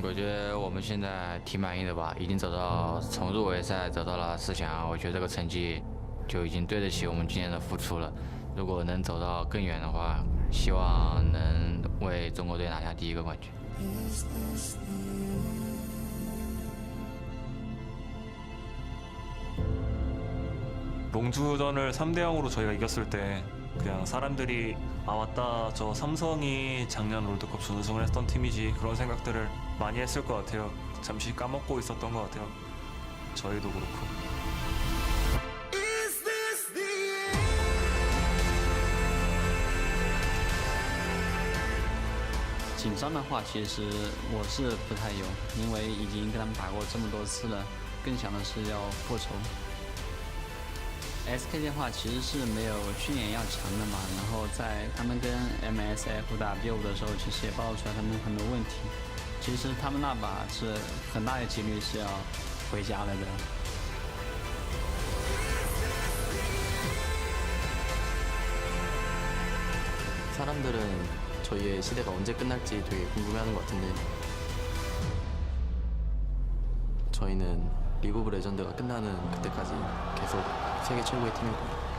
我觉得我们现在挺满意的吧，已经走到从入围赛走到了4强，我觉得这个成绩就已经对得起我们今年的付出了。如果能走到更远的话，希望能为中国队拿下第1个冠军。 롱주전을 3대 0으로 저희가 이겼을 때 그냥 사람들이 아 맞다 저 삼성이 작년 롤드컵 준우승을 했던 팀이지 그런 생각들을 많이 했을 것 같아요. 잠시 까먹고 있었던 것 같아요. 저희도 그렇고. 紧张的话，其实我是不太有，因为已经跟他们打过这么多次了，更想的是要复仇。SKT 的话，其实是没有去年要强的嘛，然后在他们跟 MSF 打B5的时候，其实也暴露出来他们很多问题。其实他们那把是很大的几率是要回家了的。 사람들은 저희의 시대가 언제 끝날지 되게 궁금해하는 것 같은데 저희는 리그 오브 레전드가 끝나는 그때까지 계속 세계 최고의 팀일 거예요.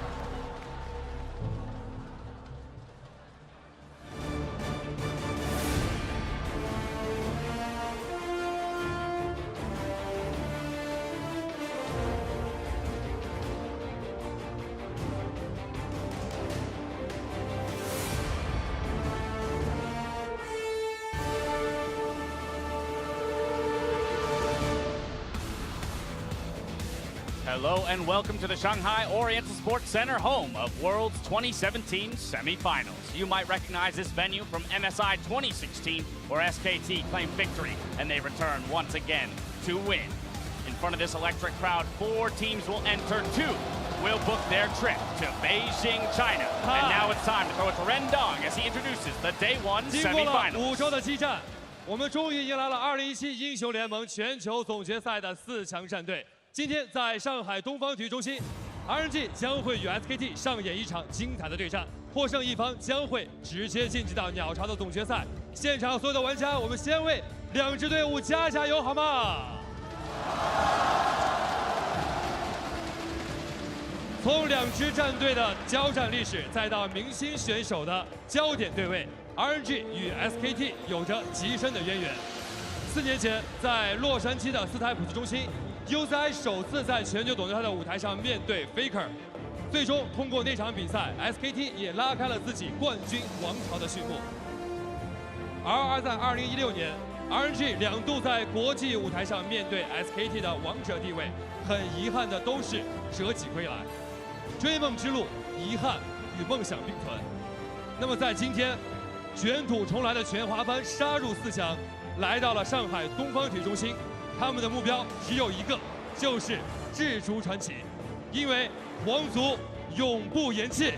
Hello and welcome to the Shanghai Oriental Sports Center, home of World's 2017 semifinals. You might recognize this venue from MSI 2016, where SKT claimed victory and they return once again to win. In front of this electric crowd, 4 teams will enter, 2 will book their trip to Beijing, China. And now it's time to throw it to Ren Dong as he introduces the Day 1 经过了semifinals. 5周的激战，我们终于迎来了2017英雄联盟全球总决赛的4强战队。 今天在上海东方体育中心 ，RNG 将会与 SKT 上演一场精彩的对战，获胜一方将会直接晋级到鸟巢的总决赛。现场所有的玩家，我们先为2支队伍加油，好吗？从2支战队的交战历史，再到明星选手的焦点对位 ，RNG 与 SKT 有着极深的渊源。4年前，在洛杉矶的4台普及中心。 UCI 首次在全球总决赛的舞台上面对 Faker， 最终通过那场比赛 ，SKT 也拉开了自己冠军王朝的序幕。而在2016年 ，RNG 2度在国际舞台上面对 SKT 的王者地位，很遗憾的都是折戟归来。追梦之路，遗憾与梦想并存。那么在今天，卷土重来的全华班杀入4强，来到了上海东方体育中心。 他们的目标只有一个，就是掷出传奇，因为皇族永不言弃。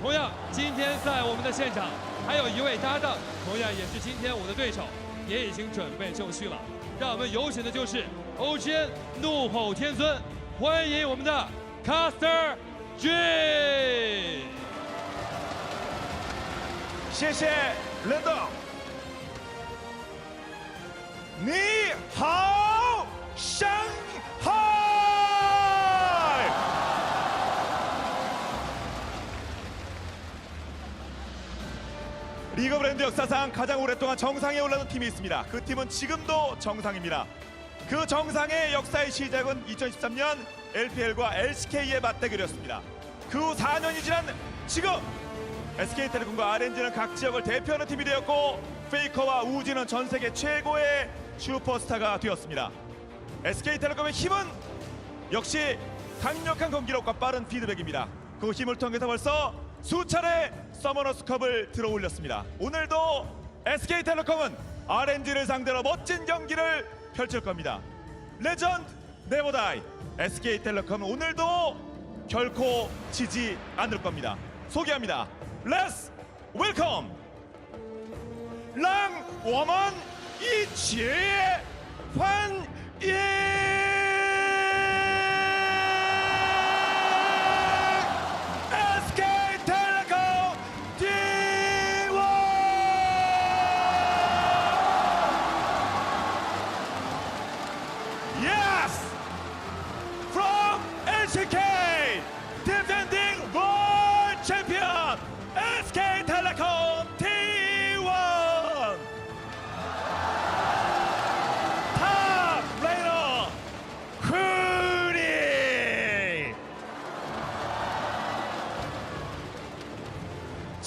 同样，今天在我们的现场还有一位搭档，同样也是今天我的对手，也已经准备就绪了。让我们有请的就是 OGN 怒吼天尊，欢迎我们的 Caster G。谢谢任董。 你好，上海！리그 오브 랜드 역사상 가장 오랫동안 정상에 올라온 팀이 있습니다. 그 팀은 지금도 정상입니다. 그 정상의 역사의 시작은 2013년 LPL과 LCK의 맞대결이었습니다. 그 후 4년이 지난 지금 SK텔레콤과 RNG는 각 지역을 대표하는 팀이 되었고 페이커와 우지는 전 세계 최고의 슈퍼스타가 되었습니다. SK텔레콤의 힘은 역시 강력한 경기력과 빠른 피드백입니다. 그 힘을 통해서 벌써 수차례 서머너스컵을 들어올렸습니다. 오늘도 SK텔레콤은 RNG를 상대로 멋진 경기를 펼칠 겁니다. 레전드 네버 다이. SK텔레콤은 오늘도 결코 지지 않을 겁니다. 소개합니다. Let's welcome 让我们一起欢迎 SK텔레콤 T1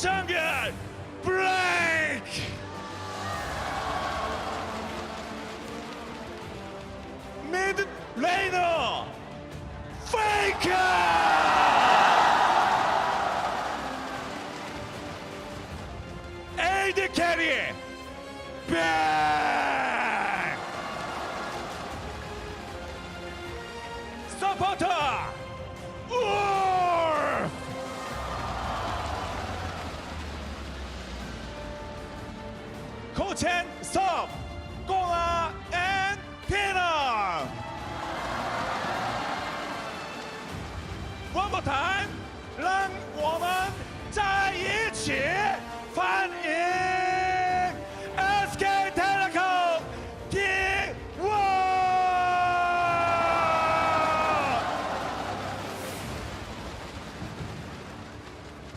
jungle break. Mid laner Faker. AD carry back. Supporter Orf. Coach and sub Gona and Pina. One more time， 让我们在一起欢迎 SK telecom T1。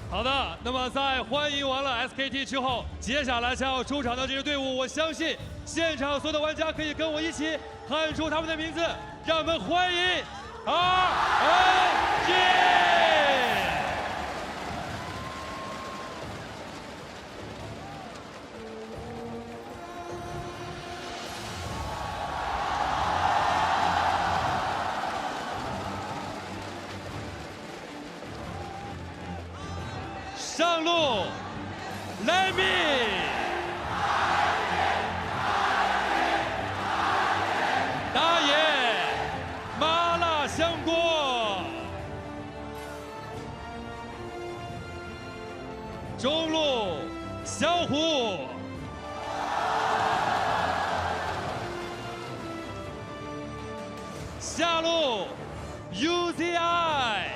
好的，那么在欢迎完了 SKT 之后，接下来将要出场的这支队伍，我相信现场所有的玩家可以跟我一起喊出他们的名字，让我们欢迎 RNG。上路 ，Let me。打野麻辣香锅，中路小虎，下路 UZI，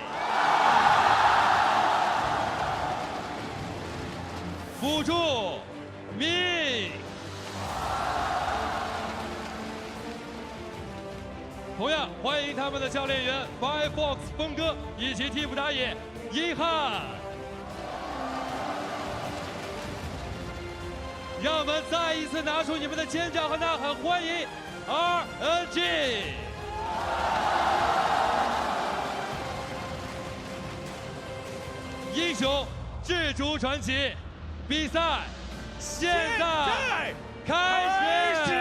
辅助明。同样欢迎他们的教练员 Firefox 峰哥以及替补打野一汉。让我们再一次拿出你们的尖叫和呐喊，欢迎 RNG。英雄志逐传奇，比赛现在开始。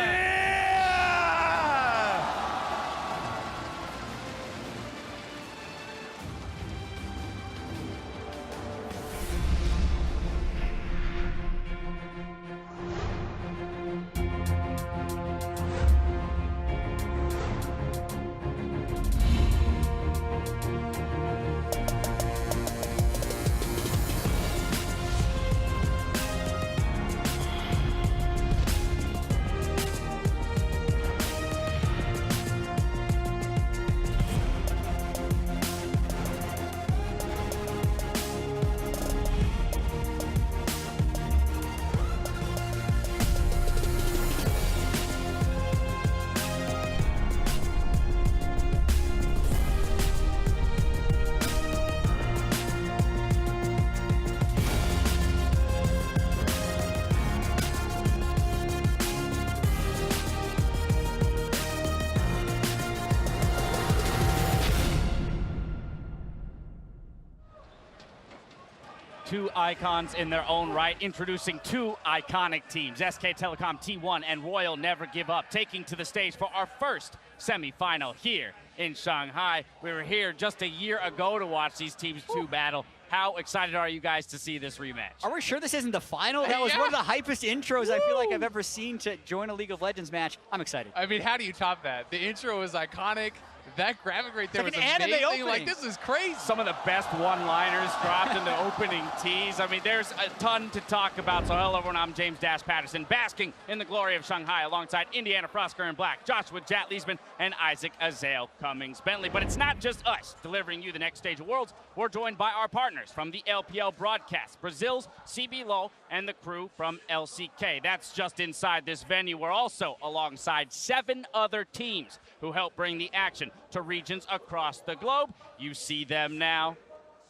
Two icons in their own right, introducing two iconic teams, SK Telecom T1 and Royal Never Give Up, taking to the stage for our first semifinal here in Shanghai. We were here just a year ago to watch these teams two battle. How excited are you guys to see this rematch? Are we sure this isn't the final? That was one of the hypest intros I feel like I've ever seen to join a League of Legends match. I'm excited. I mean, how do you top that? The intro was iconic. That graphic right there like was an amazing. anime opening. Like, this is crazy. Some of the best one-liners dropped in the opening tease. I mean, there's a ton to talk about. So hello everyone, I'm James Dash Patterson, basking in the glory of Shanghai alongside Indiana Frosker in black, Joshua Jat Leesman, and Isaac Azael Cummings Bentley. But it's not just us delivering you the next stage of Worlds. We're joined by our partners from the LPL broadcast, Brazil's CB Low, and the crew from LCK. That's just inside this venue. We're also alongside 7 other teams who help bring the action to regions across the globe. You see them now.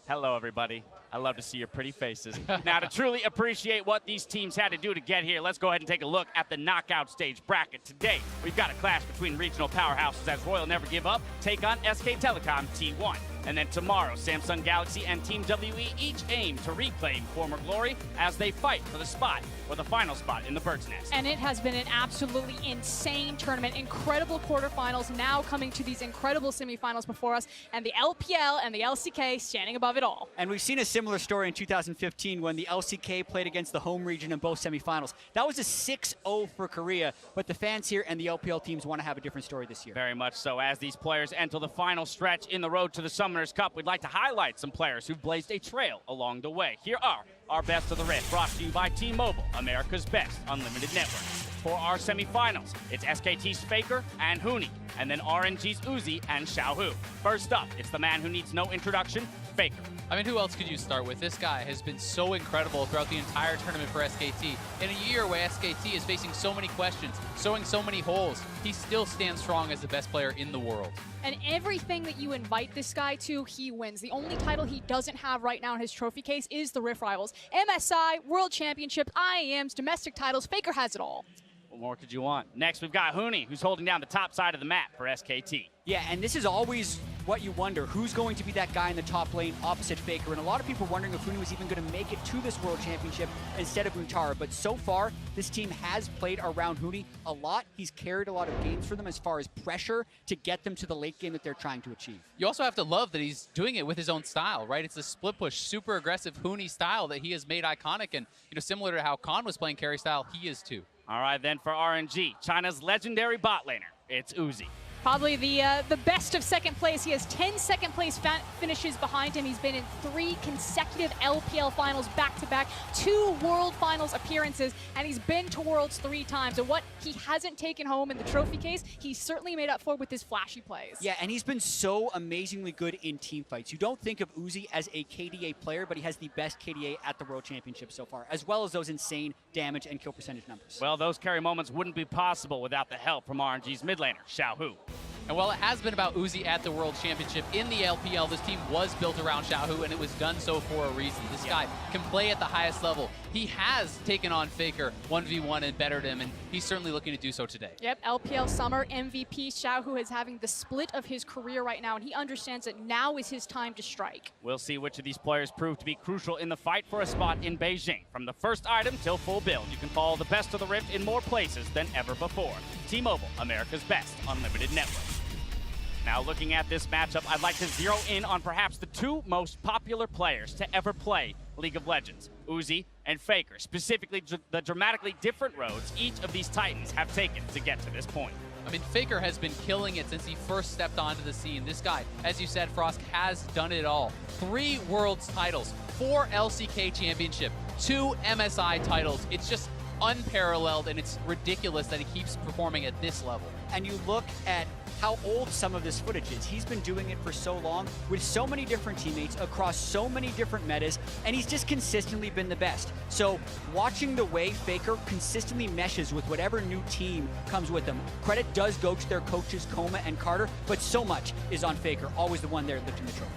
Hello, everybody. I love to see your pretty faces. Now, to truly appreciate what these teams had to do to get here, let's go ahead and take a look at the knockout stage bracket. Today, we've got a clash between regional powerhouses as Royal Never Give Up take on SK Telecom T1. And then tomorrow, Samsung Galaxy and Team WE each aim to reclaim former glory as they fight for the spot, or the final spot in the Bird's Nest. And it has been an absolutely insane tournament. Incredible quarterfinals, now coming to these incredible semifinals before us, and the LPL and the LCK standing above it all. And we've seen a similar story in 2015 when the LCK played against the home region in both semifinals. That was a 6-0 for Korea, but the fans here and the LPL teams want to have a different story this year. Very much so. As these players enter the final stretch in the road to the Summoners Cup, we'd like to highlight some players who've blazed a trail along the way. Here are our best of the rest, brought to you by T-Mobile, America's best unlimited network. For our semifinals, it's SKT's Faker and Huni, and then RNG's Uzi and Xiaohu. First up, it's the man who needs no introduction, Faker. I mean, who else could you start with? This guy has been so incredible throughout the entire tournament for SKT. In a year where SKT is facing so many questions, sowing so many holes, he still stands strong as the best player in the world. And everything that you invite this guy to, he wins. The only title he doesn't have right now in his trophy case is the Rift Rivals. MSI, World Championships, IEMs, domestic titles, Faker has it all. What more could you want? Next, we've got Huni, who's holding down the top side of the map for SKT. Yeah, and this is always what you wonder. Who's going to be that guy in the top lane opposite Faker? And a lot of people wondering if Huni was even going to make it to this World Championship instead of Muntara. But so far, this team has played around Huni a lot. He's carried a lot of games for them as far as pressure to get them to the late game that they're trying to achieve. You also have to love that he's doing it with his own style, right? It's a split push, super aggressive Huni style that he has made iconic. And, similar to how Khan was playing carry style, he is too. All right, then for RNG, China's legendary bot laner, it's Uzi. Probably the best of second place. He has 10 second place finishes behind him. He's been in 3 consecutive LPL finals back-to-back, 2 World Finals appearances, and he's been to Worlds 3 times. And what he hasn't taken home in the trophy case, he's certainly made up for with his flashy plays. Yeah, and he's been so amazingly good in team fights. You don't think of Uzi as a KDA player, but he has the best KDA at the World Championship so far, as well as those insane damage and kill percentage numbers. Well, those carry moments wouldn't be possible without the help from RNG's mid laner, Xiaohu. And while it has been about Uzi at the World Championship, in the LPL, this team was built around Xiaohu, and it was done so for a reason. This guy can play at the highest level. He has taken on Faker 1v1 and bettered him, and he's certainly looking to do so today. Yep, LPL Summer MVP Xiaohu is having the split of his career right now, and he understands that now is his time to strike. We'll see which of these players prove to be crucial in the fight for a spot in Beijing. From the first item till full build, you can follow the best of the Rift in more places than ever before. T-Mobile, America's best unlimited network. Now, looking at this matchup, I'd like to zero in on perhaps the 2 most popular players to ever play League of Legends, Uzi and Faker, specifically the dramatically different roads each of these titans have taken to get to this point. I mean, Faker has been killing it since he first stepped onto the scene. This guy, as you said, Frost, has done it all. 3 Worlds titles, 4 LCK championship, 2 MSI titles. It's just unparalleled, and it's ridiculous that he keeps performing at this level. And you look at how old some of this footage is. He's been doing it for so long with so many different teammates across so many different metas, and he's just consistently been the best. So watching the way Faker consistently meshes with whatever new team comes with him, credit does go to their coaches Koma and Carter, but so much is on Faker, always the one there lifting the trophy.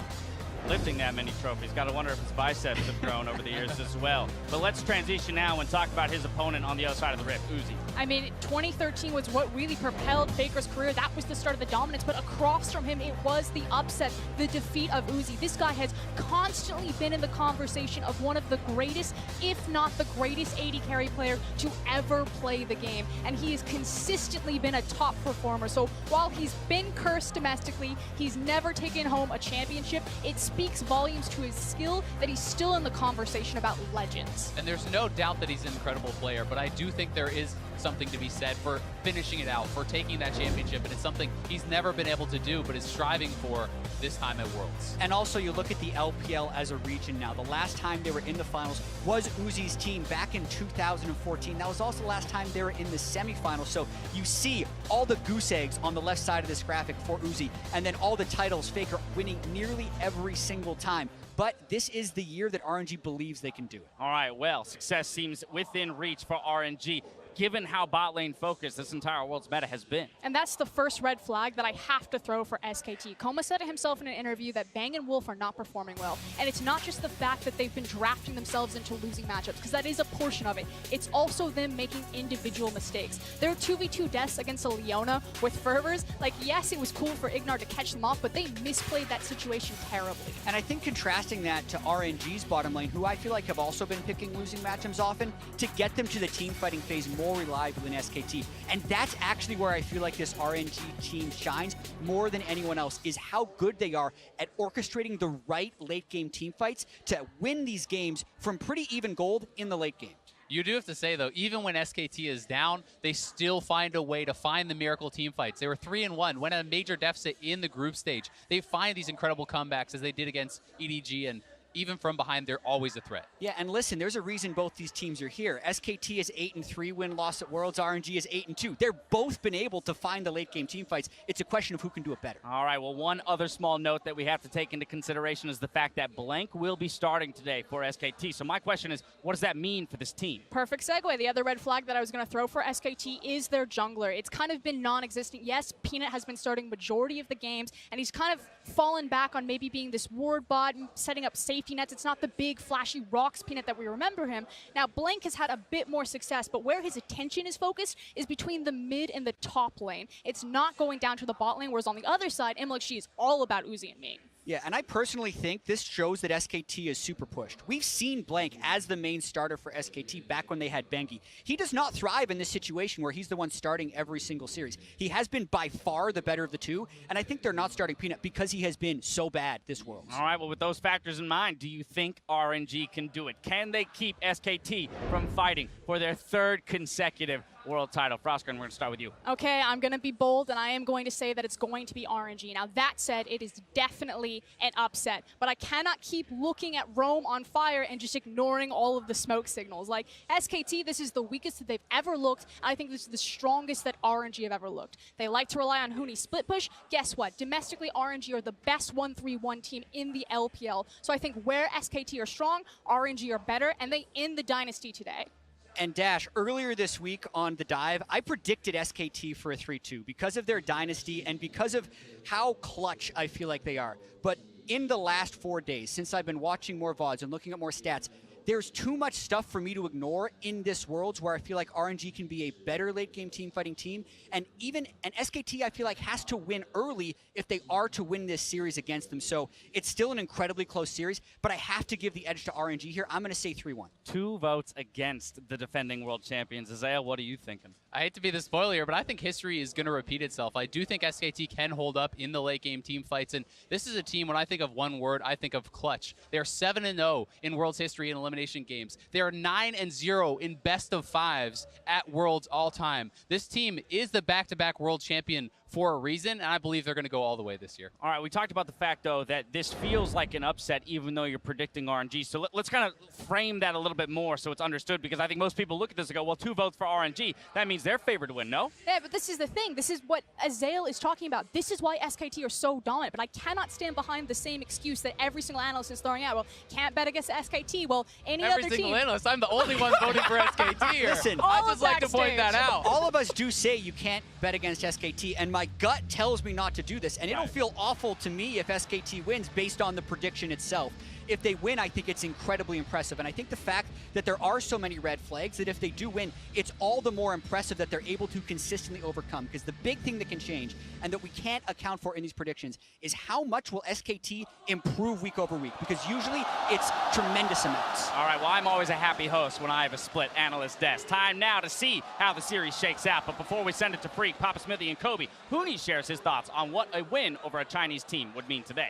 Lifting that many trophies. Got to wonder if his biceps have grown over the years as well. But let's transition now and talk about his opponent on the other side of the Rift, Uzi. I mean, 2013 was what really propelled Faker's career. That was the start of the dominance, but across from him, it was the upset, the defeat of Uzi. This guy has constantly been in the conversation of one of the greatest, if not the greatest AD carry player to ever play the game. And he has consistently been a top performer. So while he's been cursed domestically, he's never taken home a championship. It speaks volumes to his skill that he's still in the conversation about legends. And there's no doubt that he's an incredible player, but I do think there is something to be said for finishing it out, for taking that championship, and it's something he's never been able to do, but is striving for this time at Worlds. And also, you look at the LPL as a region now. The last time they were in the finals was Uzi's team back in 2014. That was also the last time they were in the semifinals. So you see all the goose eggs on the left side of this graphic for Uzi, and then all the titles, Faker winning nearly every single time. But this is the year that RNG believes they can do it. All right, well, success seems within reach for RNG. given how bot lane focused this entire Worlds meta has been. And that's the first red flag that I have to throw for SKT. Koma said it himself in an interview that Bang and Wolf are not performing well. And it's not just the fact that they've been drafting themselves into losing matchups, because that is a portion of it. It's also them making individual mistakes. Their 2v2 deaths against a Leona with fervors, like, yes, it was cool for Ignar to catch them off, but they misplayed that situation terribly. And I think contrasting that to RNG's bottom lane, who I feel like have also been picking losing matchups often, to get them to the team fighting phase more reliably than SKT. And that's actually where I feel like this RNG team shines more than anyone else, is how good they are at orchestrating the right late game team fights to win these games from pretty even gold in the late game. You do have to say, though, even when SKT is down, they still find a way to find the miracle team fights. They were 3-1, went at a major deficit in the group stage. They find these incredible comebacks as they did against EDG, and even from behind, they're always a threat. Yeah, and listen, there's a reason both these teams are here. SKT is 8-3 win-loss at Worlds. RNG is 8-2. They're both been able to find the late-game team fights. It's a question of who can do it better. All right, well, one other small note that we have to take into consideration is the fact that Blank will be starting today for SKT. So my question is, what does that mean for this team? Perfect segue. The other red flag that I was going to throw for SKT is their jungler. It's kind of been non-existent. Yes, Peanut has been starting majority of the games, and he's kind of fallen back on maybe being this ward bot, setting up safety nets. It's not the big, flashy rocks Peanut that we remember him. Now, Blank has had a bit more success, but where his attention is focused is between the mid and the top lane. It's not going down to the bot lane, whereas on the other side, Imlek is all about Uzi and Ming. Yeah, and I personally think this shows that SKT is super pushed. We've seen Blank as the main starter for SKT back when they had Bengi. He does not thrive in this situation where he's the one starting every single series. He has been by far the better of the two, and I think they're not starting Peanut because he has been so bad this Worlds. All right, well, with those factors in mind, do you think RNG can do it? Can they keep SKT from fighting for their third consecutive world title? Frosker, we're going to start with you. Okay, I'm going to be bold, and I am going to say that it's going to be RNG. Now, that said, it is definitely an upset, but I cannot keep looking at Rome on fire and just ignoring all of the smoke signals. Like, SKT, this is the weakest that they've ever looked. I think this is the strongest that RNG have ever looked. They like to rely on Huni split push. Guess what? Domestically, RNG are the best 1-3-1 team in the LPL. So I think where SKT are strong, RNG are better, and they end the dynasty today. And Dash, earlier this week on The Dive, I predicted SKT for a 3-2 because of their dynasty and because of how clutch I feel like they are. But in the last 4 days, since I've been watching more VODs and looking at more stats, there's too much stuff for me to ignore in this Worlds where I feel like RNG can be a better late-game team-fighting team. And SKT, I feel like, has to win early if they are to win this series against them. So it's still an incredibly close series, but I have to give the edge to RNG here. I'm going to say 3-1. 2 votes against the defending world champions. Isaiah, what are you thinking? I hate to be the spoiler here, but I think history is going to repeat itself. I do think SKT can hold up in the late-game team fights, and this is a team, when I think of one word, I think of clutch. They are 7-0 in World's history in elimination games. They are 9-0 in best-of-5s at Worlds all-time. This team is the back-to-back world champion for a reason, and I believe they're going to go all the way this year. All right, we talked about the fact, though, that this feels like an upset even though you're predicting RNG. So let's kind of frame that a little bit more so it's understood, because I think most people look at this and go, well, 2 votes for RNG. That means they're favored to win, no? Yeah, but this is the thing. This is what Azael is talking about. This is why SKT are so dominant, but I cannot stand behind the same excuse that every single analyst is throwing out. Well, can't bet against SKT. Well, any other team. Every single analyst. I'm the only one voting for SKT here. Listen, I just like to point that out. All of us do say you can't bet against SKT, and my gut tells me not to do this, and it'll feel awful to me if SKT wins based on the prediction itself. If they win, I think it's incredibly impressive, and I think the fact that there are so many red flags, that if they do win, it's all the more impressive that they're able to consistently overcome, because the big thing that can change and that we can't account for in these predictions is how much will SKT improve week over week, because usually it's tremendous amounts. All right, well, I'm always a happy host when I have a split analyst desk. Time now to see how the series shakes out, but before we send it to Freak, Papa Smithy, and Kobe, Huni shares his thoughts on what a win over a Chinese team would mean today.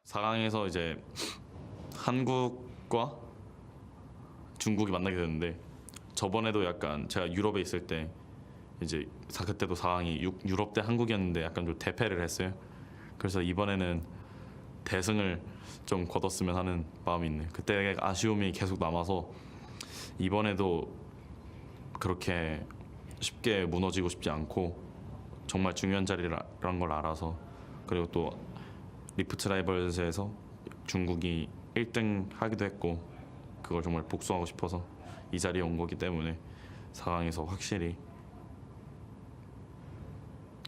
4강에서 이제 한국과 중국이 만나게 됐는데, 저번에도 약간 제가 유럽에 있을 때 이제 그때도 4강이 유럽 대 한국이었는데 약간 좀 대패를 했어요. 그래서 이번에는 대승을 좀 거뒀으면 하는 마음이 있네요. 그때 아쉬움이 계속 남아서 이번에도 그렇게 쉽게 무너지고 싶지 않고 정말 중요한 자리라는 걸 알아서, 그리고 또 리프트 라이벌즈에서 중국이 1등 하기도 했고 그걸 정말 복수하고 싶어서 이 자리에 온 거기 때문에 상황에서 확실히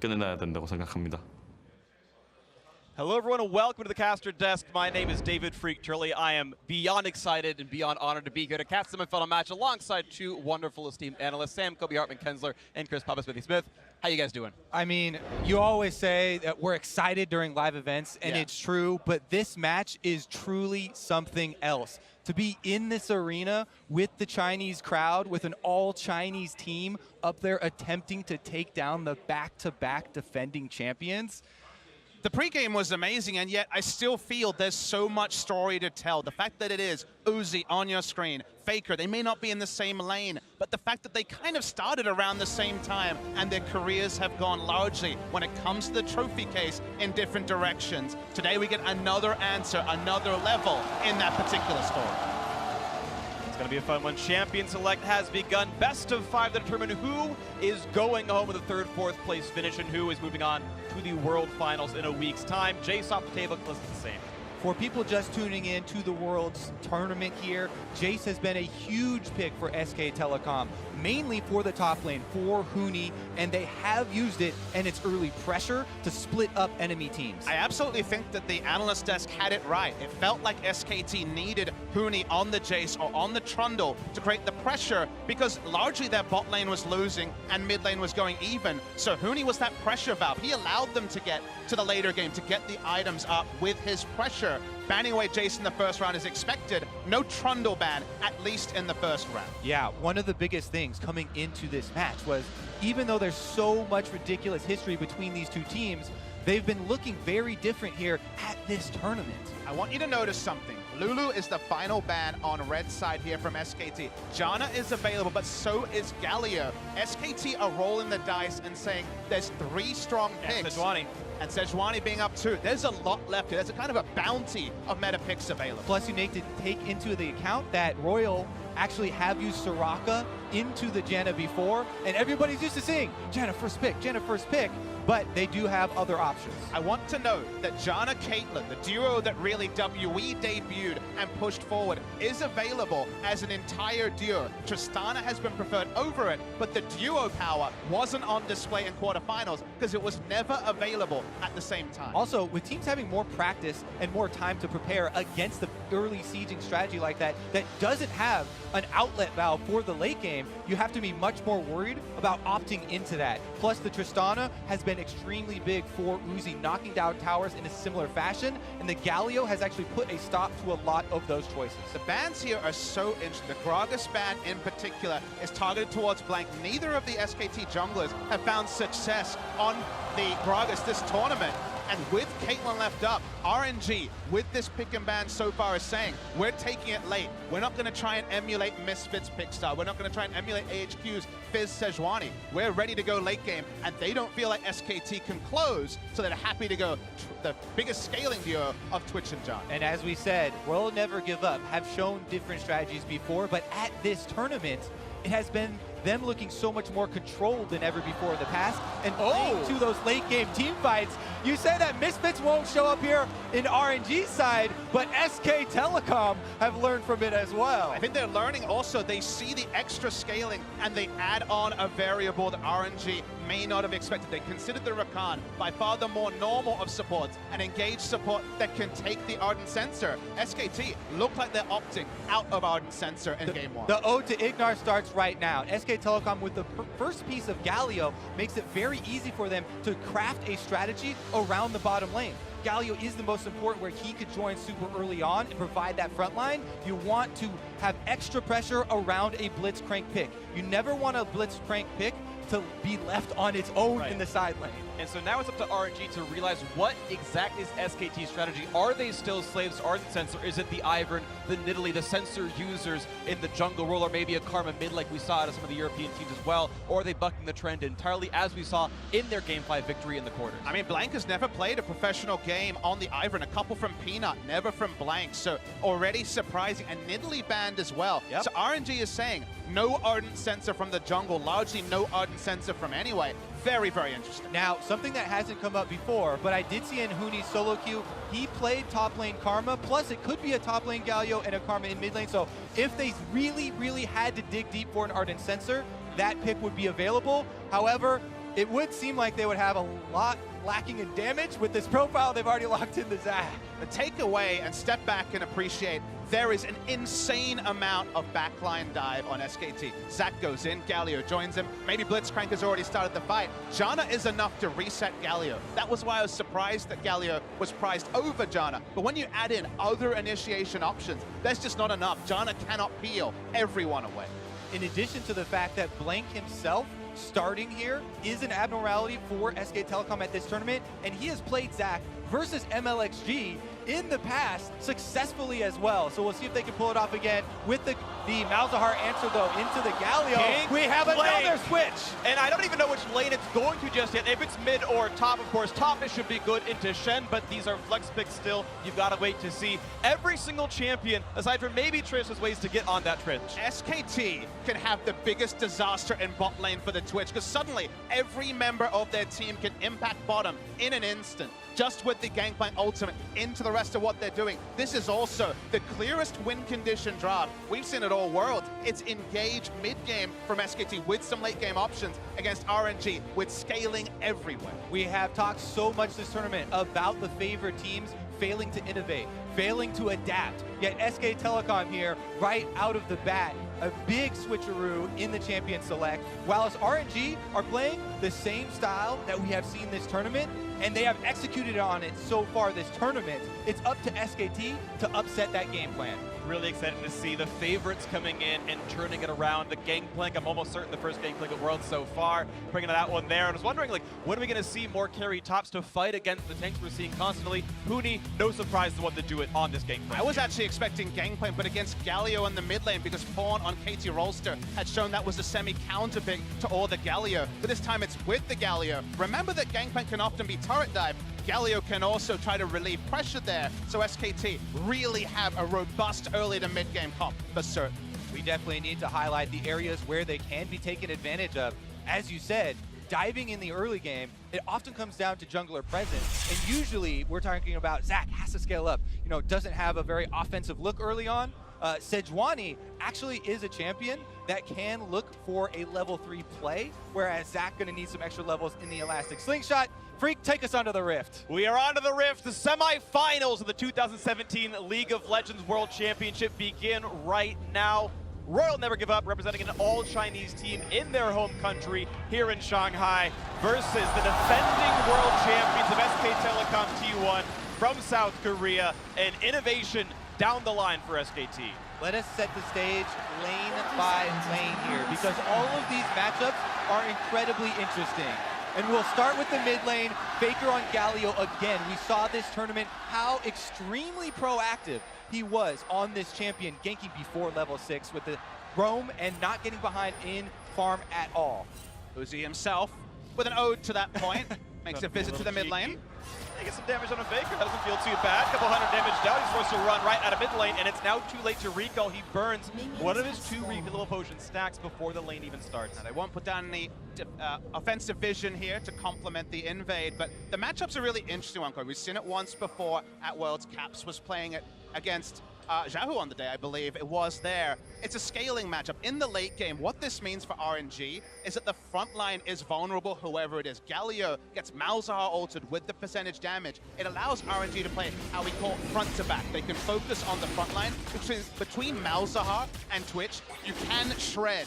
끝내놔야 된다고 생각합니다. Hello everyone and welcome to the caster desk. My name is David Freak Turley. I am beyond excited and beyond honored to be here to cast the semifinal match alongside two wonderful esteemed analysts, Sam Kobe Hartman Kensler and Chris Papa Smithy Smith. How you guys doing? I mean, you always say that we're excited during live events, and it's true, but this match is truly something else. To be in this arena with the Chinese crowd, with an all-Chinese team up there attempting to take down the back-to-back defending champions. The pregame was amazing, and yet I still feel there's so much story to tell. The fact that it is Uzi on your screen, Faker, they may not be in the same lane, but the fact that they kind of started around the same time and their careers have gone largely, when it comes to the trophy case, in different directions. Today we get another answer, another level in that particular story. It's going to be a fun one. Champion Select has begun. Best of 5 to determine who is going home with a third, fourth place finish and who is moving on to the World Finals in a week's time. Jace off the table, listen the same. For people just tuning in to the World's tournament here, Jace has been a huge pick for SK Telecom, mainly for the top lane, for Huni, and they have used it and its early pressure to split up enemy teams. I absolutely think that the analyst desk had it right. It felt like SKT needed Huni on the Jace or on the Trundle to create the pressure, because largely their bot lane was losing and mid lane was going even. So Huni was that pressure valve. He allowed them to get to the later game, to get the items up with his pressure. Banning away Jace in the first round is expected. No Trundle ban, at least in the first round. Yeah, one of the biggest things coming into this match was, even though there's so much ridiculous history between these two teams, they've been looking very different here at this tournament. I want you to notice something. Lulu is the final ban on red side here from SKT. Janna is available, but so is Galio. SKT are rolling the dice and saying there's 3 strong picks. Sejuani. And Sejuani being up 2. There's a lot left here. There's a kind of a bounty of meta picks available. Plus, you need to take into the account that Royal actually have used Soraka into the Janna before, and everybody's used to seeing Janna first pick, but they do have other options. I want to note that Janna Caitlyn, the duo that really WE debuted and pushed forward, is available as an entire duo. Tristana has been preferred over it, but the duo power wasn't on display in quarterfinals because it was never available at the same time. Also, with teams having more practice and more time to prepare against the early sieging strategy like that, that doesn't have an outlet valve for the late game, you have to be much more worried about opting into that. Plus, the Tristana has been extremely big for Uzi, knocking down towers in a similar fashion, and the Galio has actually put a stop to a lot of those choices. The bans here are so interesting. The Gragas ban in particular is targeted towards blank. Neither of the SKT junglers have found success on the Gragas this tournament. And with Caitlyn left up, RNG, with this pick and ban so far, is saying, we're taking it late. We're not going to try and emulate Misfits Pickstar. We're not going to try and emulate AHQ's Fizz Sejuani. We're ready to go late game, and they don't feel like SKT can close, so they're happy to go the biggest scaling duo of Twitch and John. And as we said, We'll Never Give Up have shown different strategies before, but at this tournament, it has been them looking so much more controlled than ever before in the past, and playing to those late game team fights. You say that Misfits won't show up here in RNG side, but SK Telecom have learned from it as well. I think they're learning also. They see the extra scaling and they add on a variable that RNG may not have expected. They considered the Rakan by far the more normal of supports, an engaged support that can take the Ardent Sensor. SKT look like they're opting out of Ardent Sensor in game 1. The ode to Ignar starts right now. SK Telecom with the first piece of Galio makes it very easy for them to craft a strategy around the bottom lane. Galio is the most important, where he could join super early on and provide that front line. You want to have extra pressure around a Blitzcrank pick. You never want a Blitzcrank pick to be left on its own in the side lane. And so now it's up to RNG to realize what exactly is SKT's strategy. Are they still slaves to Ardent Sensor? Is it the Ivern, the Nidalee, the sensor users in the jungle role, or maybe a Karma mid like we saw out of some of the European teams as well? Or are they bucking the trend entirely, as we saw in their Game 5 victory in the quarters? I mean, Blank has never played a professional game on the Ivern. A couple from Peanut, never from Blank. So already surprising. And Nidalee banned as well. So RNG is saying no Ardent Sensor from the jungle, largely no Ardent Sensor from anyway. Very, very interesting. Now, something that hasn't come up before, but I did see in Huni's solo queue, he played top lane Karma, plus it could be a top lane Galio and a Karma in mid lane. So if they really, really had to dig deep for an Ardent Sensor, that pick would be available. However, it would seem like they would have a lot lacking in damage. With this profile, they've already locked in the Zac. The takeaway and step back and appreciate there is an insane amount of backline dive on SKT. Zac goes in, Galio joins him. Maybe Blitzcrank has already started the fight. Janna is enough to reset Galio. That was why I was surprised that Galio was prized over Janna. But when you add in other initiation options, there's just not enough. Janna cannot peel everyone away. In addition to the fact that Blank himself starting here is an abnormality for SK Telecom at this tournament, and he has played Zac versus MLXG in the past successfully as well. So we'll see if they can pull it off again with the Malzahar answer though into the Galio. We have another switch. And I don't even know which lane it's going to just yet. If it's mid or top, of course, top it should be good into Shen, but these are flex picks still. You've got to wait to see. Every single champion, aside from maybe Trish, has ways to get on that Trish. SKT can have the biggest disaster in bot lane for the Twitch, because suddenly every member of their team can impact bottom in an instant, just with the Gangplank ultimate into the rest of what they're doing. This is also the clearest win condition draft we've seen at all worlds. It's engage mid-game from SKT with some late-game options against RNG, with scaling everywhere. We have talked so much this tournament about the favorite teams failing to innovate, failing to adapt. Yet SK Telecom here, right out of the bat, a big switcheroo in the champion select, whilst RNG are playing the same style that we have seen this tournament, and they have executed on it so far this tournament. It's up to SKT to upset that game plan. Really excited to see the favorites coming in and turning it around. The Gangplank, I'm almost certain the first Gangplank of Worlds so far, bringing that one there. And I was wondering, like, when are we going to see more carry tops to fight against the tanks we're seeing constantly? Huni, no surprise to what to do it on this Gangplank. I was actually expecting Gangplank, but against Galio in the mid lane, because Pawn on KT Rolster had shown that was a semi-counter pick to all the Galio. But this time it's with the Galio. Remember that Gangplank can often be turret dive. Galio can also try to relieve pressure there, so SKT really have a robust early to mid-game comp for certain. We definitely need to highlight the areas where they can be taken advantage of. As you said, diving in the early game, it often comes down to jungler presence, and usually we're talking about Zac has to scale up, you know, doesn't have a very offensive look early on. Sejuani actually is a champion that can look for a level 3 play, whereas Zac gonna need some extra levels in the Elastic Slingshot. Freak, take us onto the Rift. We are onto the Rift. The semifinals of the 2017 League of Legends World Championship begin right now. Royal Never Give Up, representing an all-Chinese team in their home country here in Shanghai, versus the defending world champions of SK Telecom T1 from South Korea. An innovation down the line for SKT. Let us set the stage lane by lane here, because all of these matchups are incredibly interesting. And we'll start with the mid lane, Faker on Galio again. We saw this tournament how extremely proactive he was on this champion, ganking before level 6 with the roam and not getting behind in farm at all. Uzi himself with an ode to that point, makes a visit to the mid lane. They get some damage on a Faker, that doesn't feel too bad. Couple hundred damage down, he's forced to run right out of mid lane, and it's now too late to recall. He burns one of his 2 refill potion stacks before the lane even starts. Now, they won't put down any offensive vision here to complement the invade, but the matchup's a really interesting one, Corey. We've seen it once before at Worlds. Caps was playing it against Xiaohu on the day, I believe it was there. It's a scaling matchup. In the late game, what this means for RNG is that the front line is vulnerable, whoever it is. Galio gets Malzahar altered with the percentage damage. It allows RNG to play how we call front to back. They can focus on the front line. Between Malzahar and Twitch, you can shred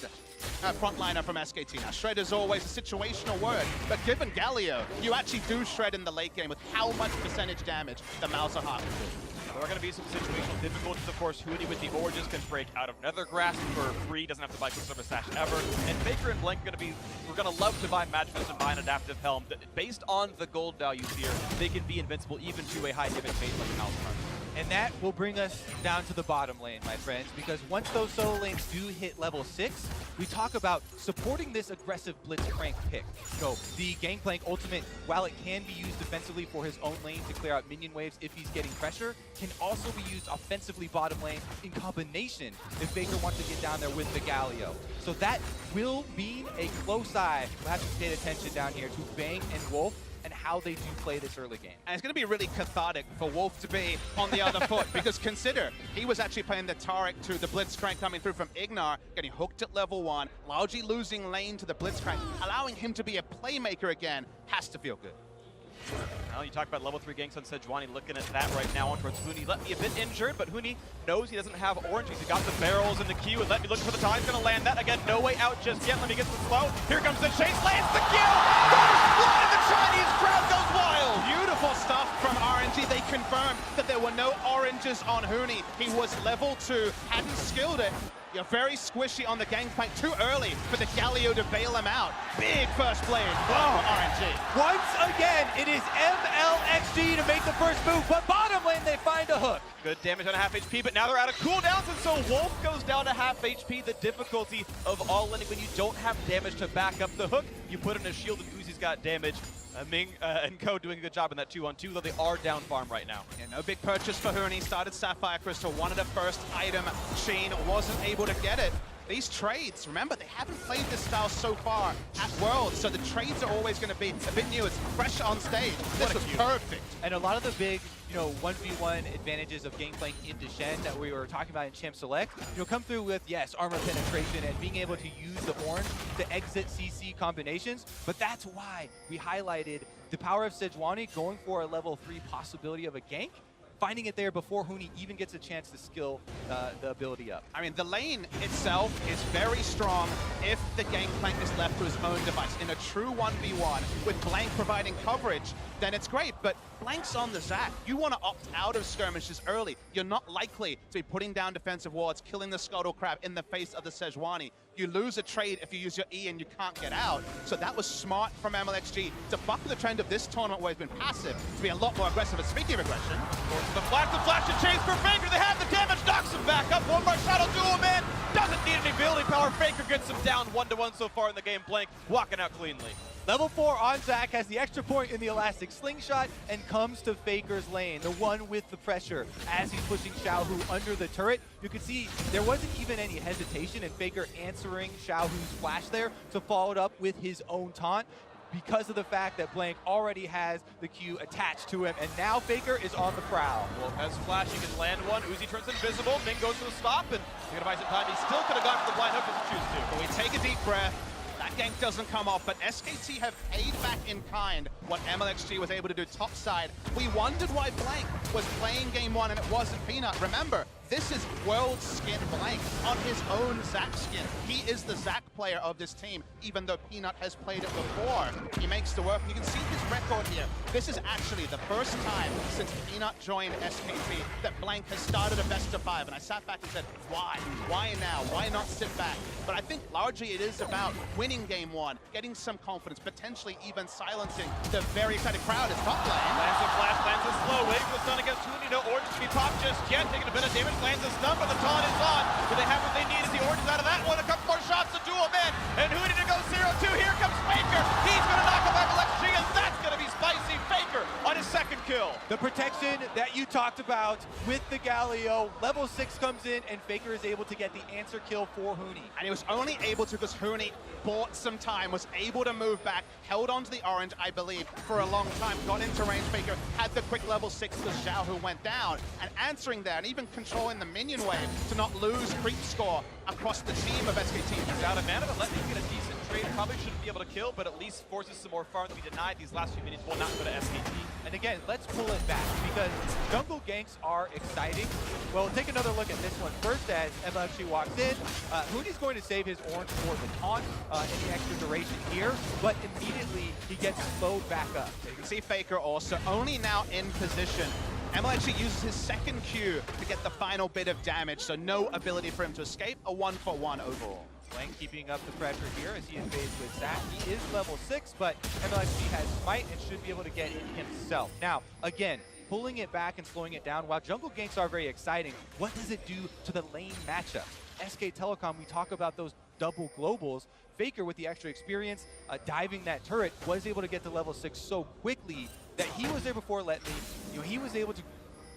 frontliner from SKT. Now, shred is always a situational word, but given Galio, you actually do shred in the late game with how much percentage damage the Malzahar can do. There are going to be some situational difficulties, of course. Huni with the Origins can break out of Nether Grasp for free, doesn't have to buy Quicksilver Sash ever. And Faker and Blank are going to be, we're going to love to buy Match Fence and buy an Adaptive Helm. Based on the gold values here, they can be invincible even to a high damage mate like Malzahar. And that will bring us down to the bottom lane, my friends, because once those solo lanes do hit level 6, we talk about supporting this aggressive Blitzcrank pick. So the Gangplank ultimate, while it can be used defensively for his own lane to clear out minion waves if he's getting pressure, can also be used offensively bottom lane in combination if Faker wants to get down there with the Galio. So that will mean a close eye. We'll have to pay attention down here to Bang and Wolf and how they do play this early game. And it's going to be really cathartic for Wolf to be on the other foot, because consider, he was actually playing the Tarek to the Blitzcrank coming through from Ignar, getting hooked at level 1, largely losing lane to the Blitzcrank, allowing him to be a playmaker again, has to feel good. Well, you talk about level 3 ganks on Sejuani, looking at that right now on towards Huni. Let me a bit injured, but Huni knows he doesn't have orange. He's got the barrels in the queue, and let me look for the time. He's going to land that. Again, no way out just yet. Let me get the slow. Here comes the chase. Lands the kill! And the Chinese crowd goes wild! Beautiful stuff from RNG. They confirmed that there were no oranges on Huni. He was level 2, hadn't skilled it. You're very squishy on the gangplank, too early for the Galio to bail him out. Big first blade from RNG. Once again, it is MLXG to make the first move, but bottom lane they find a hook. Good damage on a half HP, but now they're out of cooldowns, and so Wolf goes down to half HP. The difficulty of all-inning when you don't have damage to back up the hook, you put in a shield and Uzi's got damage. Ming and Co doing a good job in that 2-on-2, though they are down farm right now. Yeah, no big purchase for Huni. Started Sapphire Crystal, wanted a first item. Sheen wasn't able to get it. These trades, remember, they haven't played this style so far at Worlds, so the trades are always going to be a bit new. It's fresh on stage. This was perfect. And a lot of the big, 1v1 advantages of Gangplank into Shen that we were talking about in Champ Select, come through with, yes, armor penetration and being able to use the orange to exit CC combinations, but that's why we highlighted the power of Sejuani going for a level 3 possibility of a gank, finding it there before Huni even gets a chance to skill the ability up. I mean, the lane itself is very strong if the Gangplank is left to his own device. In a true 1v1, with Blank providing coverage, then it's great, but Blank's on the Zac. You want to opt out of skirmishes early. You're not likely to be putting down defensive wards, killing the Scuttle Crab in the face of the Sejuani. You lose a trade if you use your E and you can't get out. So that was smart from MLXG to buck the trend of this tournament where he's been passive, to be a lot more aggressive. And speaking of aggression, the flash and chase for Faker. They have the damage, knocks him back up. One more shot will do him in. Doesn't need any ability power. Faker gets him down 1-1 so far in the game. Blank walking out cleanly. Level 4 on Zac has the extra point in the elastic slingshot and comes to Faker's lane, the one with the pressure. As he's pushing Xiaohu under the turret, you can see there wasn't even any hesitation in Faker answering Xiaohu's flash there to follow it up with his own taunt, because of the fact that Blank already has the Q attached to him, and now Faker is on the prowl. Wolf has flash, he can land one. Uzi turns invisible, Ming goes for the stop, and he's gonna buy some time. He still could have gone for the blind hook if he chooses to. But we take a deep breath. That gank doesn't come off, but SKT have paid back in kind what MLXG was able to do topside. We wondered why Blank was playing game 1 and it wasn't Peanut. Remember, this is World Skin Blank on his own Zac skin. He is the Zac player of this team, even though Peanut has played it before. He makes the work. You can see his record here. This is actually the first time since Peanut joined SKT that Blank has started a best of 5. And I sat back and said, why? Why now? Why not sit back? But I think largely it is about winning game 1, getting some confidence, potentially even silencing the very excited crowd. Is top lane. Lands a flash, lands a slow, waiting for the stun against Huni. No orange to be popped just yet, taking a bit of damage, lands a stun, but the taunt is on. Do they have what they need? Is the orange out of that one? A couple more shots to duel in, and Huni to go 0-2. Here comes Faker. He's going to knock him back LXG, and that's going to be spicy. Faker on his second kill. The protection that you talked about with the Galio, level 6 comes in, and Faker is able to get the answer kill for Huni. And he was only able to because Huni bought some time, was able to move back, held onto the orange, I believe, for a long time, got into range. Faker had the quick level 6 because Xiaohu went down, and answering that, and even controlling the minion wave to not lose creep score across the team of SKT. He's out of mana, but let me get a decent trade. Probably shouldn't be able to kill, but at least forces some more farm to be denied. These last few minions will not go to SKT. And again, let's pull it back, because jungle ganks are exciting. Well, take another look at this one. First, as MLXG walks in, Huni's going to save his orange for the taunt and the extra duration here, but immediately he gets slowed back up. You can see Faker also only now in position. MLXG uses his second Q to get the final bit of damage, so no ability for him to escape. A 1-for-1 overall. Blank keeping up the pressure here as he invades with Zac. He is level 6, but MLXG has Smite and should be able to get it himself. Now, again, pulling it back and slowing it down, while jungle ganks are very exciting, what does it do to the lane matchup? SK Telecom, we talk about those double globals. Faker, with the extra experience, diving that turret, was able to get to level 6 so quickly that he was there before Let Me. He was able to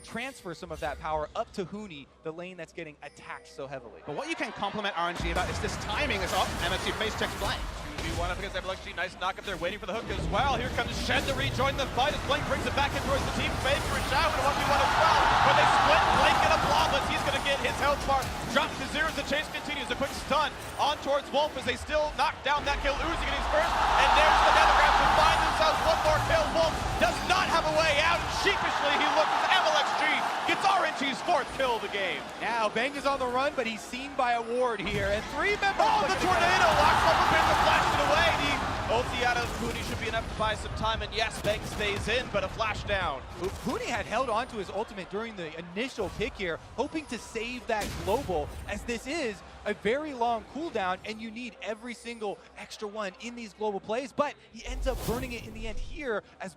transfer some of that power up to Huni, the lane that's getting attacked so heavily. But what you can compliment RNG about is this timing is up. MLXG face checks Blank. 2v1 up against MLXG. Nice knock up there, waiting for the hook as well. Here comes Shen to rejoin the fight as Blink brings it back in towards the team. Faker and Xiao in a 1v1 as well. But they split. Blink and a flawless. He's going to get his health bar dropped to 0 as the chase continues. A quick stun on towards Wolf as they still knock down that kill. Uzi getting his first. And there's the Nethergraph to find themselves one more kill. Wolf does not have a way out. Sheepishly, he looks at MLXG. Gets RNG's 4th kill of the game. Now, Bang is on the run, but he's seen by a ward here, and 3 members... Oh, the tornado locks up a bit to flash it away. The ulti out of Huni should be enough to buy some time, and yes, Bang stays in, but a flash down. Huni had held on to his ultimate during the initial pick here, hoping to save that global, as this is a very long cooldown, and you need every single extra one in these global plays, but he ends up burning it in the end here as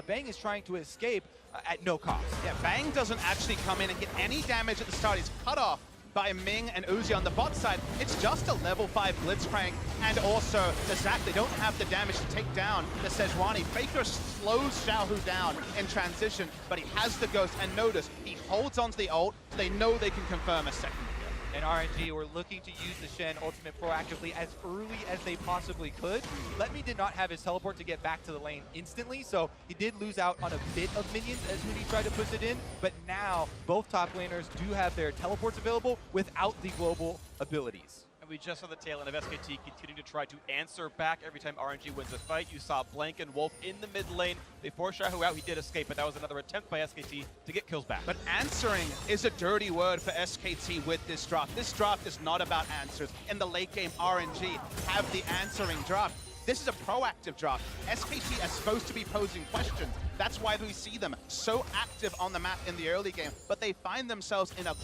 Bang is trying to escape at no cost. Yeah, Bang doesn't actually come in and get any damage at the start. He's cut off by Ming and Uzi on the bot side. It's just a level 5 Blitzcrank, and also the Zac. They don't have the damage to take down the Sejuani. Faker slows Xiaohu down in transition, but he has the Ghost, and notice, he holds onto the ult, so they know they can confirm a second kill. And RNG were looking to use the Shen ultimate proactively as early as they possibly could. Letme did not have his teleport to get back to the lane instantly, so he did lose out on a bit of minions as Huni tried to push it in, but now both top laners do have their teleports available without the global abilities. And we just saw the tail end of SKT continuing to try to answer back every time RNG wins a fight. You saw Blank and Wolf in the mid lane. They forced Xiaohu out. He did escape, but that was another attempt by SKT to get kills back. But answering is a dirty word for SKT with this draft. This draft is not about answers. In the late game, RNG have the answering draft. This is a proactive draft. SKT are supposed to be posing questions. That's why we see them so active on the map in the early game, but they find themselves in a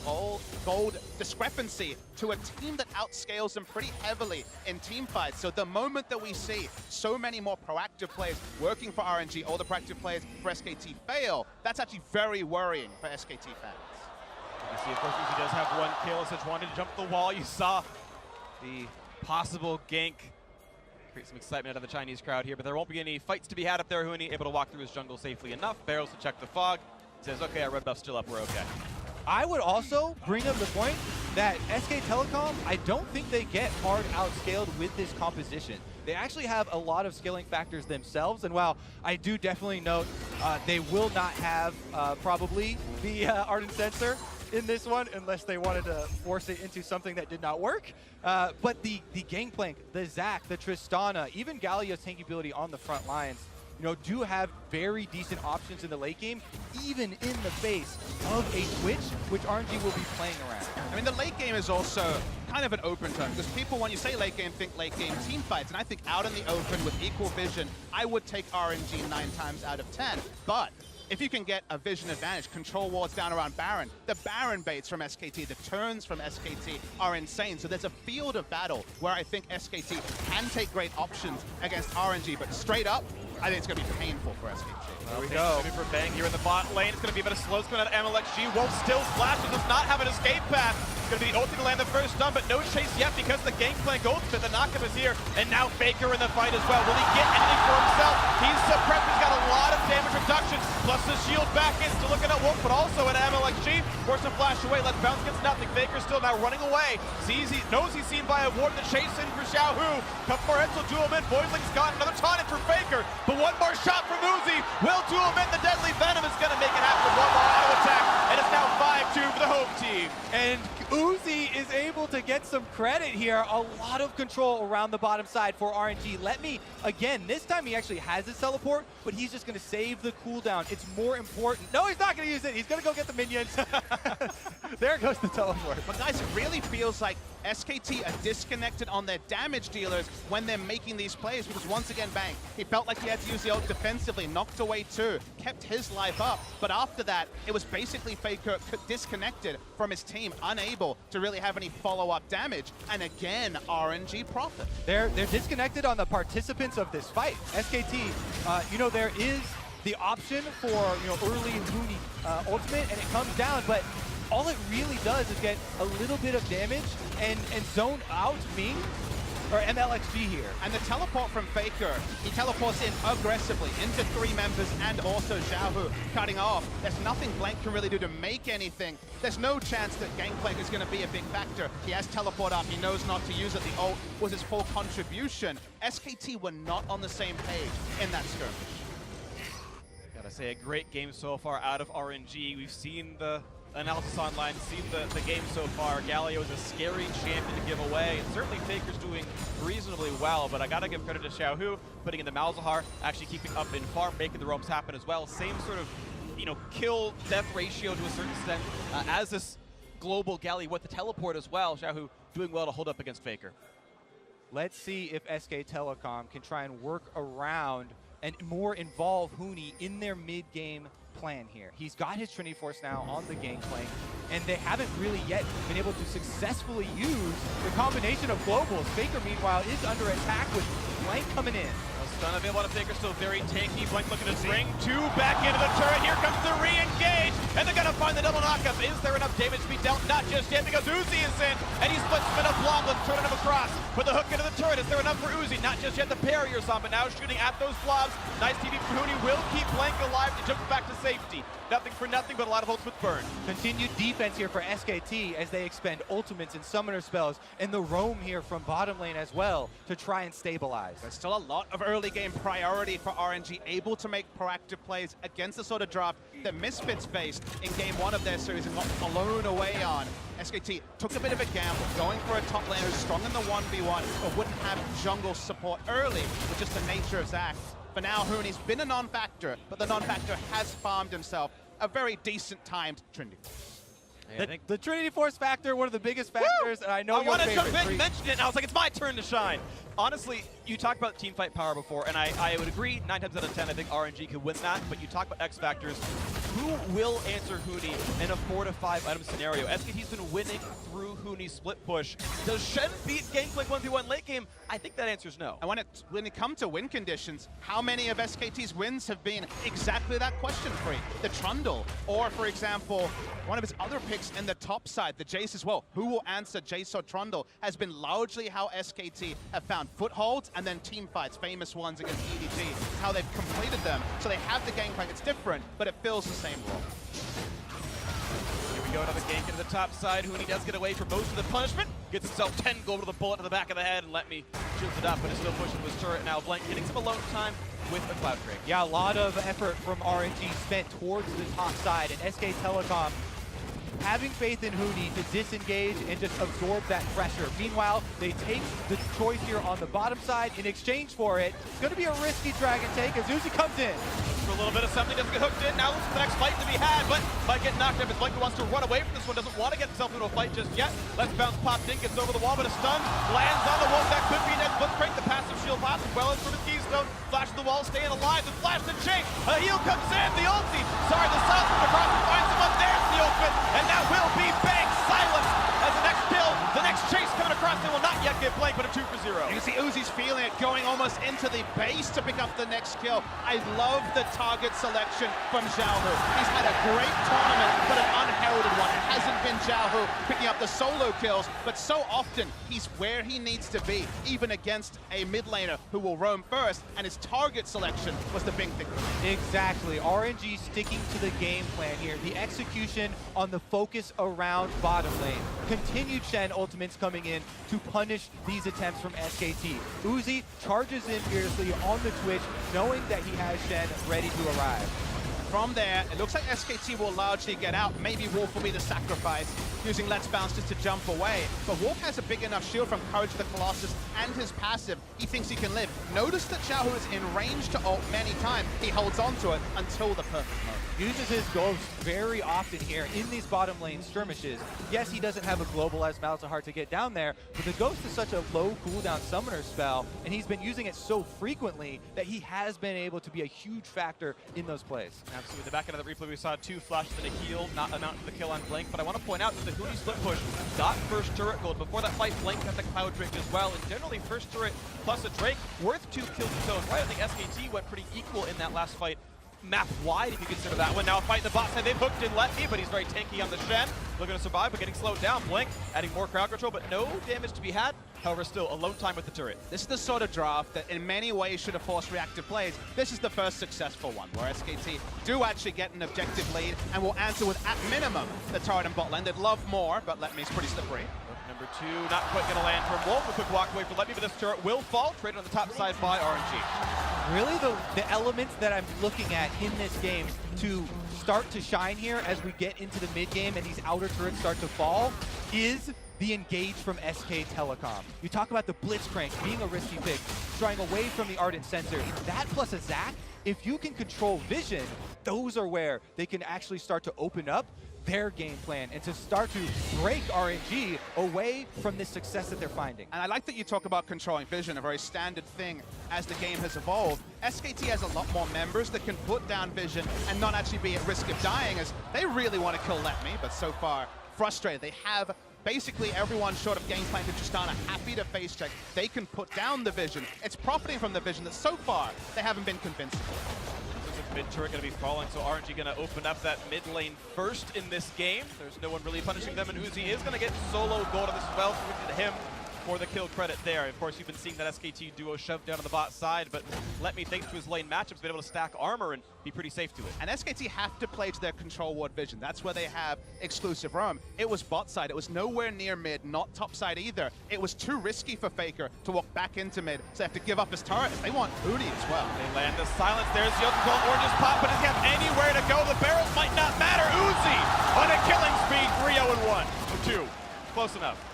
gold discrepancy to a team that outscales them pretty heavily in team fights. So the moment that we see so many more proactive players working for RNG, all the proactive players for SKT fail, that's actually very worrying for SKT fans. You see, of course, he does have one kill. Sejuani to jump the wall. You saw the possible gank. Create some excitement out of the Chinese crowd here, but there won't be any fights to be had up there. Huni able to walk through his jungle safely enough. Barrels to check the fog. Says, okay, our red buff's still up, we're okay. I would also bring up the point that SK Telecom, I don't think they get hard outscaled with this composition. They actually have a lot of scaling factors themselves, and while I do definitely note they will not have probably the Ardent Sensor in this one unless they wanted to force it into something that did not work. But the Gangplank, the Zac, the Tristana, even Galio's tankibility on the front lines, you know, do have very decent options in the late game, even in the face of a Twitch, which RNG will be playing around. I mean, the late game is also kind of an open term, because people, when you say late game, think late game team fights, and I think out in the open with equal vision, I would take RNG 9 times out of 10, but if you can get a vision advantage, control wards down around Baron, the Baron baits from SKT, the turns from SKT are insane. So there's a field of battle where I think SKT can take great options against RNG, but straight up, I think it's going to be painful for SKT. Here we go. Maybe for Bang here in the bot lane. It's going to be a bit of slow coming out of MLXG. Wolf still flashes, does not have an escape path. It's going to be ulti to land the first stun, but no chase yet because the Gangplank ultimate. The knockup is here, and now Faker in the fight as well. Will he get anything for himself? He's suppressed. He's got a lot of damage reduction, plus the shield back in. Still looking at Wolf, but also at MLXG. Force him flash away. Let's bounce gets nothing. Faker still now running away. Knows he's seen by a ward. The chase in for Xiaohu. Cupboard will duel him in. Boiling's got another taunt in for Faker, but one more shot from Uzi will duel him in. The deadly venom is going to make it happen. One more auto attack, and it's now 5-2 for the home team. And Uzi is able to get some credit here. A lot of control around the bottom side for RNG. Letme, again, this time he actually has his teleport, but he's just going to save the cooldown. It's more important. No, he's not going to use it. He's going to go get the minions. There goes the teleport. But guys, it really feels like SKT are disconnected on their damage dealers when they're making these plays, because once again, Bang, he felt like he had to use the ult defensively, knocked away 2, kept his life up, but after that, it was basically Faker disconnected from his team, unable to really have any follow-up damage, and again, RNG profit. They're disconnected on the participants of this fight. SKT, you know, there is the option for, you know, early Huni ultimate, and it comes down, but all it really does is get a little bit of damage and zone out Ming. or MLXG here. And the teleport from Faker, he teleports in aggressively into 3 members and also Xiaohu cutting off. There's nothing Blank can really do to make anything. There's no chance that Gangplank is going to be a big factor. He has teleport up, he knows not to use it. The ult was his full contribution. SKT were not on the same page in that skirmish. Gotta say, a great game so far out of RNG. We've seen the analysis online, seen the game so far. Galio is a scary champion to give away, and certainly Faker's doing reasonably well, but I gotta give credit to Xiaohu, putting in the Malzahar, actually keeping up in farm, making the roams happen as well. Same sort of, kill-death ratio to a certain extent as this global Galio with the teleport as well. Xiaohu doing well to hold up against Faker. Let's see if SK Telecom can try and work around and more involve Huni in their mid-game plan here. He's got his Trinity Force now on the Gangplank, and they haven't really yet been able to successfully use the combination of globals. Faker, meanwhile, is under attack with Blank coming in. Stun available on Faker, still very tanky. Blank looking to bring 2 back into the turret. Here comes the re-engage, and they're gonna find the double knockup. Is there enough damage to be dealt? Not just yet, because Uzi is in, and he splits spin up long. Let's turn him across. Put the hook into the turret. Is there enough for Uzi? Not just yet. The barrier's on, but now shooting at those blobs. Nice TV from Huni will keep Blank alive. He jumps back to safety. Nothing for nothing, but a lot of ults with burn. Continued defense here for SKT as they expend ultimates and summoner spells, and the roam here from bottom lane as well to try and stabilize. There's still a lot of early game priority for RNG, able to make proactive plays against the sort of draft that Misfits faced in game 1 of their series and got blown away on. SKT took a bit of a gamble, going for a top laner who's strong in the 1v1, but wouldn't have jungle support early with just the nature of Zac. For now, Huni's been a non-factor, but the non-factor has farmed himself a very decent timed Trinity. The Trinity Force factor, one of the biggest factors, and I know your favorite. I wanted to mention it, and I was like, it's my turn to shine. Honestly, you talked about team fight power before, and I would agree 9 times out of 10, I think RNG could win that, but you talk about X factors. Who will answer Huni in a 4 to 5 item scenario? SKT's been winning through Huni's split push. Does Shen beat Gangplank 1v1 late game? I think that answer's no. And when it comes to win conditions, how many of SKT's wins have been exactly that question for you? The Trundle, or for example, one of his other picks in the top side, the Jace as well. Who will answer Jace or Trundle has been largely how SKT have found footholds and then team fights, famous ones against EDG, how they've completed them. So they have the Gangplank, it's different, but it fills the same role. Here we go, another gank into the top side. Huni does get away from most of the punishment. Gets himself 10 gold with a bullet to the back of the head, and let me shield it up, but is still pushing his turret now. Blank getting some alone time with a Cloud Drake. Yeah, a lot of effort from RNG spent towards the top side, and SK Telecom having faith in Huni to disengage and just absorb that pressure. Meanwhile, they take the choice here on the bottom side. In exchange for it, it's going to be a risky dragon take as Uzi comes in. For a little bit of something, doesn't get hooked in. Now looks for the next fight to be had, but might get knocked up as Blank wants to run away from this one. Doesn't want to get himself into a fight just yet. Let's bounce popped in, gets over the wall, but a stun lands on the wall. That could be next foot break. The passive shield pops as well as from his keystone. Flash the wall, staying alive. The flash to Jake. A heal comes in. The ulti. Sorry, the sun's going across and find someone. There's the open, and that will be bang silence as the next kill, the next chase coming across. They will not yet get Blank, but a 2 for 0. You can see Uzi's feeling it, going almost into the base to pick up the next kill. I love the target selection from Xiaohu. He's had a great tournament, but an unheralded one. It hasn't been Xiaohu picking up the solo kills, but so often he's where he needs to be, even against a mid laner who will roam first, and his target selection was the big thing. Exactly. RNG sticking to the game plan here. The execution on the focus around bottom lane. Continued Shen ultimates coming in to punish these attempts from SKT. Uzi charges in fiercely on the Twitch, knowing that he has Shen ready to arrive. From there, it looks like SKT will largely get out. Maybe Wolf will be the sacrifice, using Let's Bounce just to jump away. But Wolf has a big enough shield from Courage the Colossus and his passive. He thinks he can live. Notice that Xiaohu is in range to ult many times. He holds on to it until the perfect moment. Uses his ghost very often here in these bottom lane skirmishes. Yes, he doesn't have a global as Malzahar to get down there, but the ghost is such a low cooldown summoner spell, and he's been using it so frequently that he has been able to be a huge factor in those plays. Absolutely. The back end of the replay, we saw 2 flashes and a heal, not amount to the kill on Blank, but I want to point out that the Huni split push got first turret gold. Before that fight, Blank got the Cloud Drake as well, and generally first turret plus a Drake worth 2 kills in total. I think SKT went pretty equal in that last fight. Map wide, if you consider that one. Now fighting the bot side, they've hooked in Letty, but he's very tanky on the Shen. looking to survive, but getting slowed down. Blink adding more crowd control, but no damage to be had. However, still alone time with the turret. This is the sort of draft that in many ways should have forced reactive plays. This is the first successful one, where SKT do actually get an objective lead and will answer with, at minimum, the turret and bot lane. They'd love more, but Letme's pretty slippery. Number 2, not quite going to land from Wolf. A quick walk away for Letme, but this turret will fall. Traded on the top side by RNG. Really, the elements that I'm looking at in this game to start to shine here as we get into the mid game and these outer turrets start to fall is the engage from SK Telecom. You talk about the Blitzcrank being a risky pick, trying away from the Ardent Sensor. That plus a Zac, if you can control vision, those are where they can actually start to open up their game plan and to start to break RNG away from the success that they're finding. And I like that you talk about controlling vision, a very standard thing as the game has evolved. SKT has a lot more members that can put down vision and not actually be at risk of dying, as they really want to kill Letme, but so far frustrated. They have basically everyone short of game plan to Tristana happy to face check. They can put down the vision. It's profiting from the vision that so far they haven't been convincing. Mid turret going to be falling, so RNG going to open up that mid lane first in this game. There's no one really punishing them, and Uzi is going to get solo gold on this as well, so we need him for the kill credit there. Of course, you've been seeing that SKT duo shove down on the bot side, but Letme, thanks to his lane matchups, been able to stack armor and be pretty safe to it. And SKT have to play to their control ward vision. That's where they have exclusive roam. It was bot side. It was nowhere near mid, not top side either. It was too risky for Faker to walk back into mid, so they have to give up his turret. They want Hootie as well. They land the silence. There's the ultimate call. Orange's pop, but doesn't have anywhere to go. The barrels might not matter. Uzi on a killing speed, 3-0-1. 2. Close enough.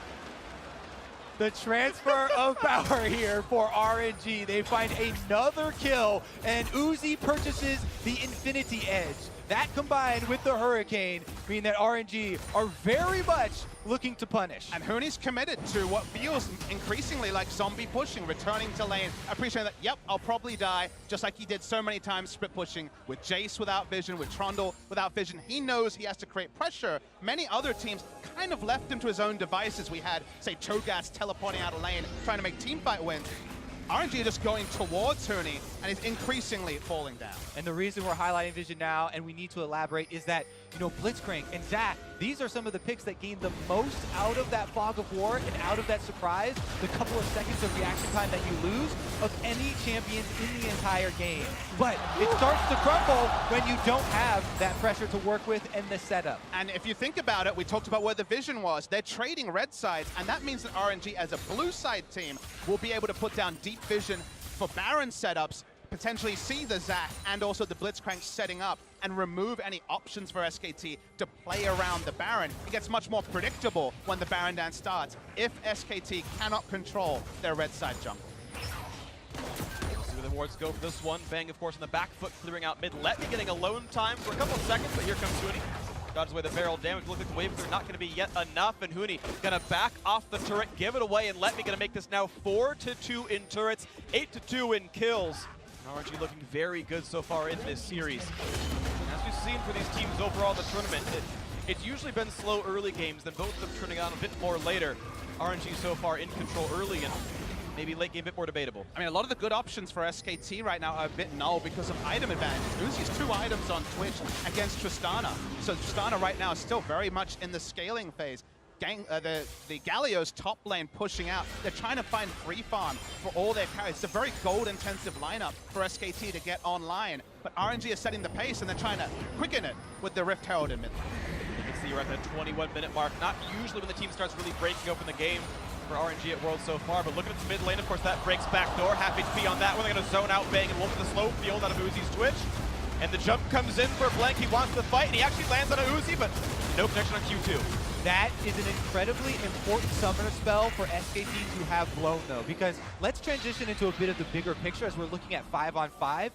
The transfer of power here for RNG. They find another kill, and Uzi purchases the Infinity Edge. That combined with the Hurricane mean that RNG are very much looking to punish. And Hooney's committed to what feels increasingly like zombie pushing, returning to lane, appreciating that, yep, I'll probably die, just like he did so many times split pushing with Jace without vision, with Trundle without vision. He knows he has to create pressure. Many other teams kind of left him to his own devices. We had, say, Cho'Gath teleporting out of lane, trying to make teamfight wins. RNG just going towards Hooney, and he's increasingly falling down. And the reason we're highlighting Vision now, and we need to elaborate, is that, you know, Blitzcrank and Zac, these are some of the picks that gain the most out of that fog of war and out of that surprise, the couple of seconds of reaction time that you lose of any champions in the entire game. But it starts to crumble when you don't have that pressure to work with and the setup. And if you think about it, we talked about where the vision was. They're trading red sides, and that means that RNG as a blue side team will be able to put down deep vision for Baron setups, potentially see the Zac and also the Blitzcrank setting up and remove any options for SKT to play around the Baron. It gets much more predictable when the Baron dance starts if SKT cannot control their red side jungle. Let's see where the wards go for this one. Bang, of course, on the back foot, clearing out mid. Letme getting alone time for a couple of seconds, but here comes Hooney. Dodges away the barrel damage. Look like the waves are not going to be yet enough, and Hooney going to back off the turret, give it away, and Letme going to make this now 4-2 in turrets, 8-2 in kills. RNG looking very good so far in this series. As we've seen for these teams overall in the tournament, it's usually been slow early games, then both of them turning on a bit more later. RNG so far in control early, and maybe late game a bit more debatable. I mean, a lot of the good options for SKT right now are a bit null because of item advantage. Uzi has 2 items on Twitch against Tristana. So Tristana right now is still very much in the scaling phase. The Galio's top lane pushing out. They're trying to find free farm for all their carries. It's a very gold-intensive lineup for SKT to get online. But RNG is setting the pace, and they're trying to quicken it with the Rift Herald in mid lane. You can see you're at the 21-minute mark. Not usually when the team starts really breaking open the game for RNG at Worlds so far, but looking at the mid lane, of course, that breaks back door. Half HP on that one. They're going to zone out Bang and Wolf in the slow field out of Uzi's Twitch. And the jump comes in for Blank. He wants the fight, and he actually lands on a Uzi, but no connection on Q2. That is an incredibly important summoner spell for SKT to have blown, though, because let's transition into a bit of the bigger picture as we're looking at 5-on-5.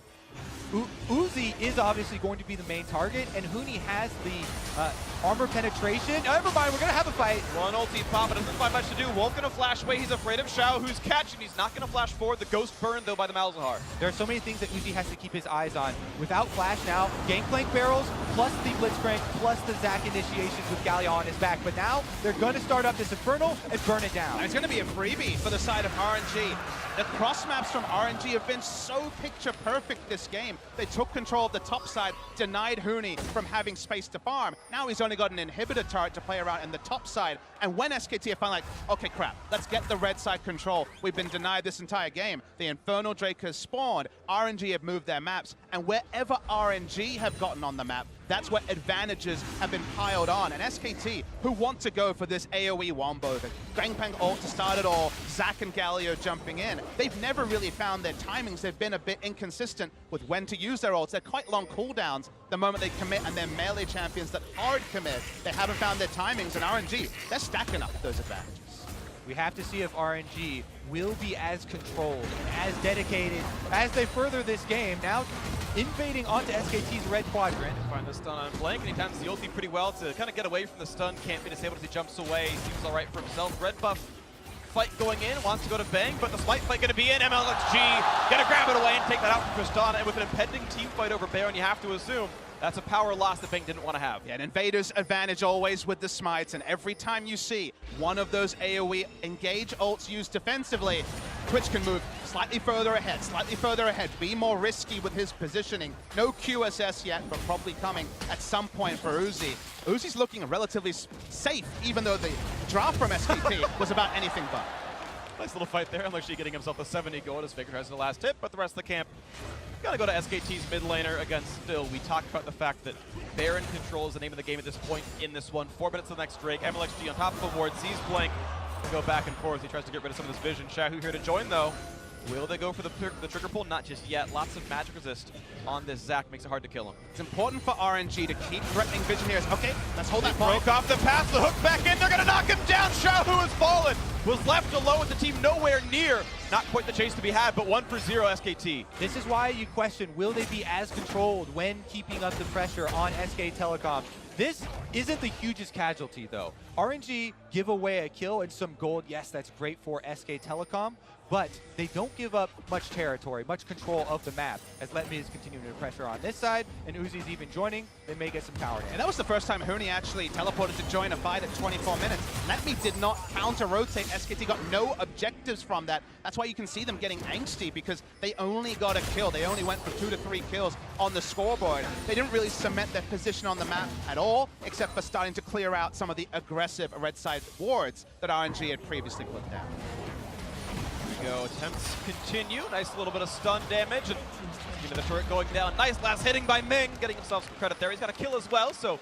Uzi is obviously going to be the main target, and Hooney has the armor penetration. Never mind, we're going to have a fight. One ulti pop, but doesn't find much to do. Wolf going to flash away. He's afraid of Shao, who's catching. He's not going to flash forward. The ghost burned, though, by the Malzahar. There are so many things that Uzi has to keep his eyes on. Without flash now, Gangplank barrels, plus the Blitzcrank, plus the Zac initiations with Galio on his back. But now, they're going to start up this Infernal and burn it down. And it's going to be a freebie for the side of RNG. The cross maps from RNG have been so picture perfect this game. They took control of the top side, denied Hooney from having space to farm. Now he's only only got an inhibitor turret to play around in the top side. And when SKT are finally like, okay, crap, let's get the red side control. We've been denied this entire game. The Infernal Drake has spawned, RNG have moved their maps, and wherever RNG have gotten on the map, that's where advantages have been piled on. And SKT, who want to go for this AoE wombo, the Gangplank ult to start it all, Zac and Galio jumping in, they've never really found their timings. They've been a bit inconsistent with when to use their ults. They're quite long cooldowns the moment they commit, and they're melee champions that hard commit. They haven't found their timings, and RNG, they're stacking up those advantages. We have to see if RNG will be as controlled, as dedicated as they further this game. Now invading onto SKT's red quadrant. Find the stun on Blank, and he times the ulti pretty well to kind of get away from the stun. Can't be disabled as he jumps away. Seems all right for himself. Red buff fight going in, wants to go to Bang, but the smite fight going to be in. MLXG gonna grab it away and take that out from Tristana. And with an impending team fight over Baron, you have to assume that's a power loss that Bang didn't want to have. Yeah, an invader's advantage always with the smites, and every time you see one of those AoE engage ults used defensively, Twitch can move slightly further ahead, be more risky with his positioning. No QSS yet, but probably coming at some point for Uzi. Uzi's looking relatively safe, even though the draft from SKT was about anything but. Nice little fight there, unless getting himself a 70 gold as Faker has the last hit, but the rest of the camp gotta go to SKT's mid laner against Still. We talked about the fact that Baron controls the name of the game at this point in this one. 4 minutes to the next Drake. MLXG on top of the ward, sees Blank go back and forth. He tries to get rid of some of this vision. Shahu here to join though. Will they go for the trigger pull? Not just yet. Lots of magic resist on this Zac. Makes it hard to kill him. It's important for RNG to keep threatening vision here. Okay, let's hold that point. Broke off the pass, the hook back in. They're going to knock him down. Shahu has fallen. Was left alone with the team nowhere near. Not quite the chase to be had, but 1-0 SKT. This is why you question, will they be as controlled when keeping up the pressure on SK Telecom? This isn't the hugest casualty though. RNG give away a kill and some gold. Yes, that's great for SK Telecom, but they don't give up much territory, much control of the map, as Letme is continuing to pressure on this side, and Uzi's even joining. They may get some power damage. And that was the first time Huni actually teleported to join a fight at 24 minutes. Letme did not counter-rotate. SKT got no objectives from that. That's why you can see them getting angsty, because they only got a kill. They only went for 2 to 3 kills on the scoreboard. They didn't really cement their position on the map at all, except for starting to clear out some of the aggressive red side wards that RNG had previously put down. Go. Attempts continue. Nice little bit of stun damage, and the turret going down. Nice last hitting by Ming, getting himself some credit there. He's got a kill as well, so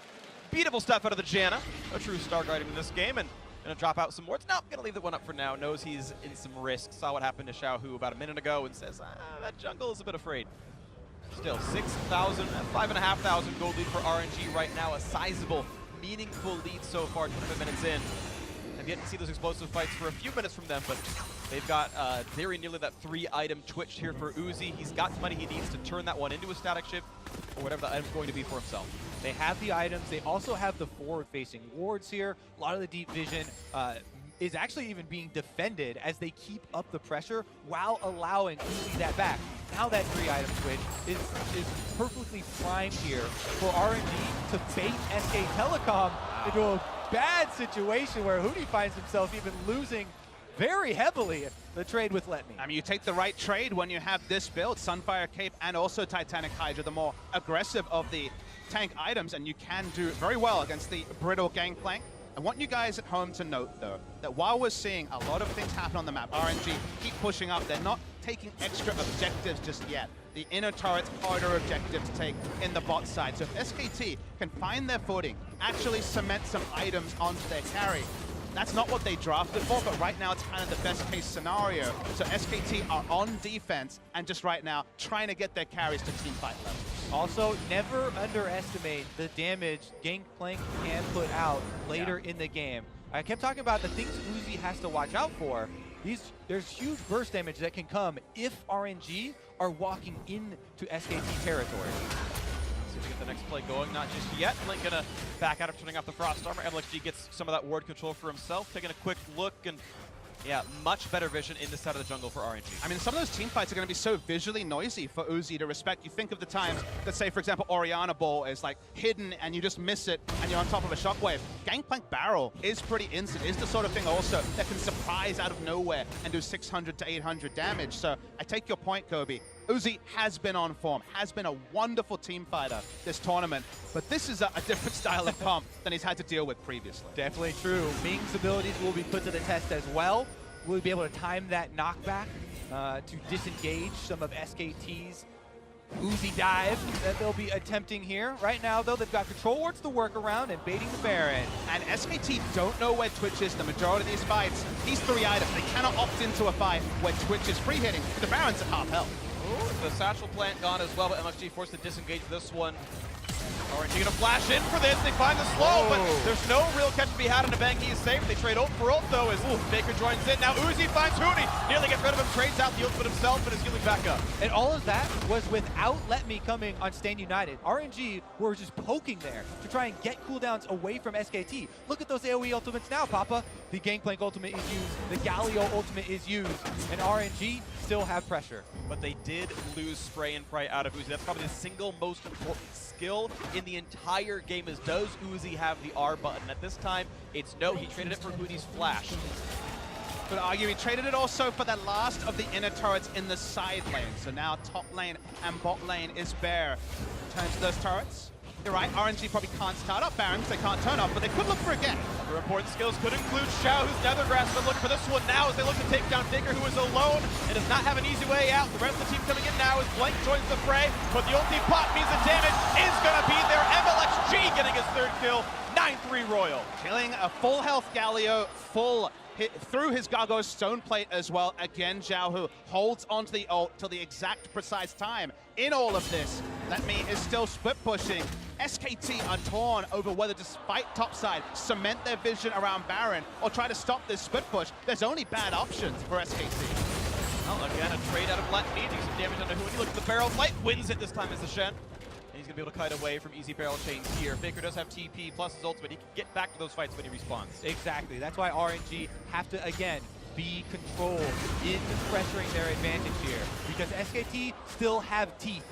beautiful stuff out of the Janna. A true star guard in this game, and gonna drop out some wards. No, gonna leave the one up for now. Knows he's in some risk. Saw what happened to Xiaohu about a minute ago and says, that jungle is a bit afraid. Still, 6,000, 5,500 gold lead for RNG right now. A sizable, meaningful lead so far, 25 minutes in. I've yet to see those explosive fights for a few minutes from them, but they've got very nearly that 3-item Twitch here for Uzi. He's got the money he needs to turn that one into a static ship, or whatever the item's going to be for himself. They have the items. They also have the forward-facing wards here. A lot of the deep vision is actually even being defended as they keep up the pressure while allowing Uzi that back. Now that 3-item switch is perfectly primed here for RNG to bait SK Telecom into a bad situation where Huni finds himself even losing very heavily the trade with Letme. I mean, you take the right trade when you have this build, Sunfire Cape and also Titanic Hydra, the more aggressive of the tank items, and you can do very well against the brittle Gangplank. I want you guys at home to note, though, that while we're seeing a lot of things happen on the map, RNG keep pushing up, they're not taking extra objectives just yet. The inner turret's harder objective to take in the bot side. So if SKT can find their footing, actually cement some items onto their carry, that's not what they drafted for, but right now it's kind of the best case scenario. So SKT are on defense and just right now trying to get their carries to team fight level. Also, never underestimate the damage Gangplank can put out later in the game. I kept talking about the things Uzi has to watch out for. There's huge burst damage that can come if RNG are walking into SKT territory. See if we get the next play going. Not just yet. Blink gonna back out of turning off the Frost Armor. MLXG gets some of that ward control for himself. Taking a quick look, and yeah, much better vision in this side of the jungle for RNG. I mean, some of those team fights are going to be so visually noisy for Uzi to respect. You think of the times that, say, for example, Orianna Ball is like hidden and you just miss it and you're on top of a shockwave. Gangplank Barrel is pretty instant. Is the sort of thing also that can surprise out of nowhere and do 600 to 800 damage. So I take your point, Kobe. Uzi has been on form, has been a wonderful team fighter this tournament, but this is a different style of comp than he's had to deal with previously. Definitely true. Ming's abilities will be put to the test as well. Will he be able to time that knockback to disengage some of SKT's Uzi dive that they'll be attempting here? Right now, though, they've got control wards to work around and baiting the Baron. And SKT don't know where Twitch is the majority of these fights. He's 3 items. They cannot opt into a fight where Twitch is free hitting. The Baron's at half health. Ooh, the satchel plant gone as well, but MXG forced to disengage this one. RNG gonna flash in for this. They find the slow, but there's no real catch to be had on the Bang. He is safe. They trade ult for ult though as Faker joins in. Now Uzi finds Huni. Nearly gets rid of him, trades out the ultimate himself, and is healing back up. And all of that was without Let Me coming on Stand United. RNG were just poking there to try and get cooldowns away from SKT. Look at those AoE ultimates now, Papa. The Gangplank ultimate is used, the Galio ultimate is used, and RNG still have pressure. But they did lose spray and pray out of Uzi. That's probably the single most important skill in the entire game is, does Uzi have the R button? At this time, it's no. He traded it for Huni's flash. Could argue he traded it also for the last of the inner turrets in the side lane. So now top lane and bot lane is bare. Turns to those turrets. You're right, RNG probably can't start up Barons, they can't turn up, but they could look for a get. Other important skills could include Xiao, who's Nethergrass, but looking for this one now as they look to take down Faker, who is alone and does not have an easy way out. The rest of the team coming in now as Blank joins the fray, but the ulti pop means the damage is gonna be there. MLXG getting his 3rd kill, 9-3 Royal. Killing a full health Galio, full hit through his Gargoyle's stone plate as well. Again, Zhao, who holds onto the ult till the exact precise time. In all of this, Let Me is still split pushing. SKT are torn over whether to fight topside, cement their vision around Baron, or try to stop this split push. There's only bad options for SKT. Well, again, a trade out of Let Me, doing some damage onto Huni. Look at the barrel fight, wins it this time as the Shen. And he's gonna be able to kite away from easy barrel chains here. Faker does have TP plus his ultimate. He can get back to those fights when he respawns. Exactly. That's why RNG have to, again, be controlled in pressuring their advantage here. Because SKT still have teeth.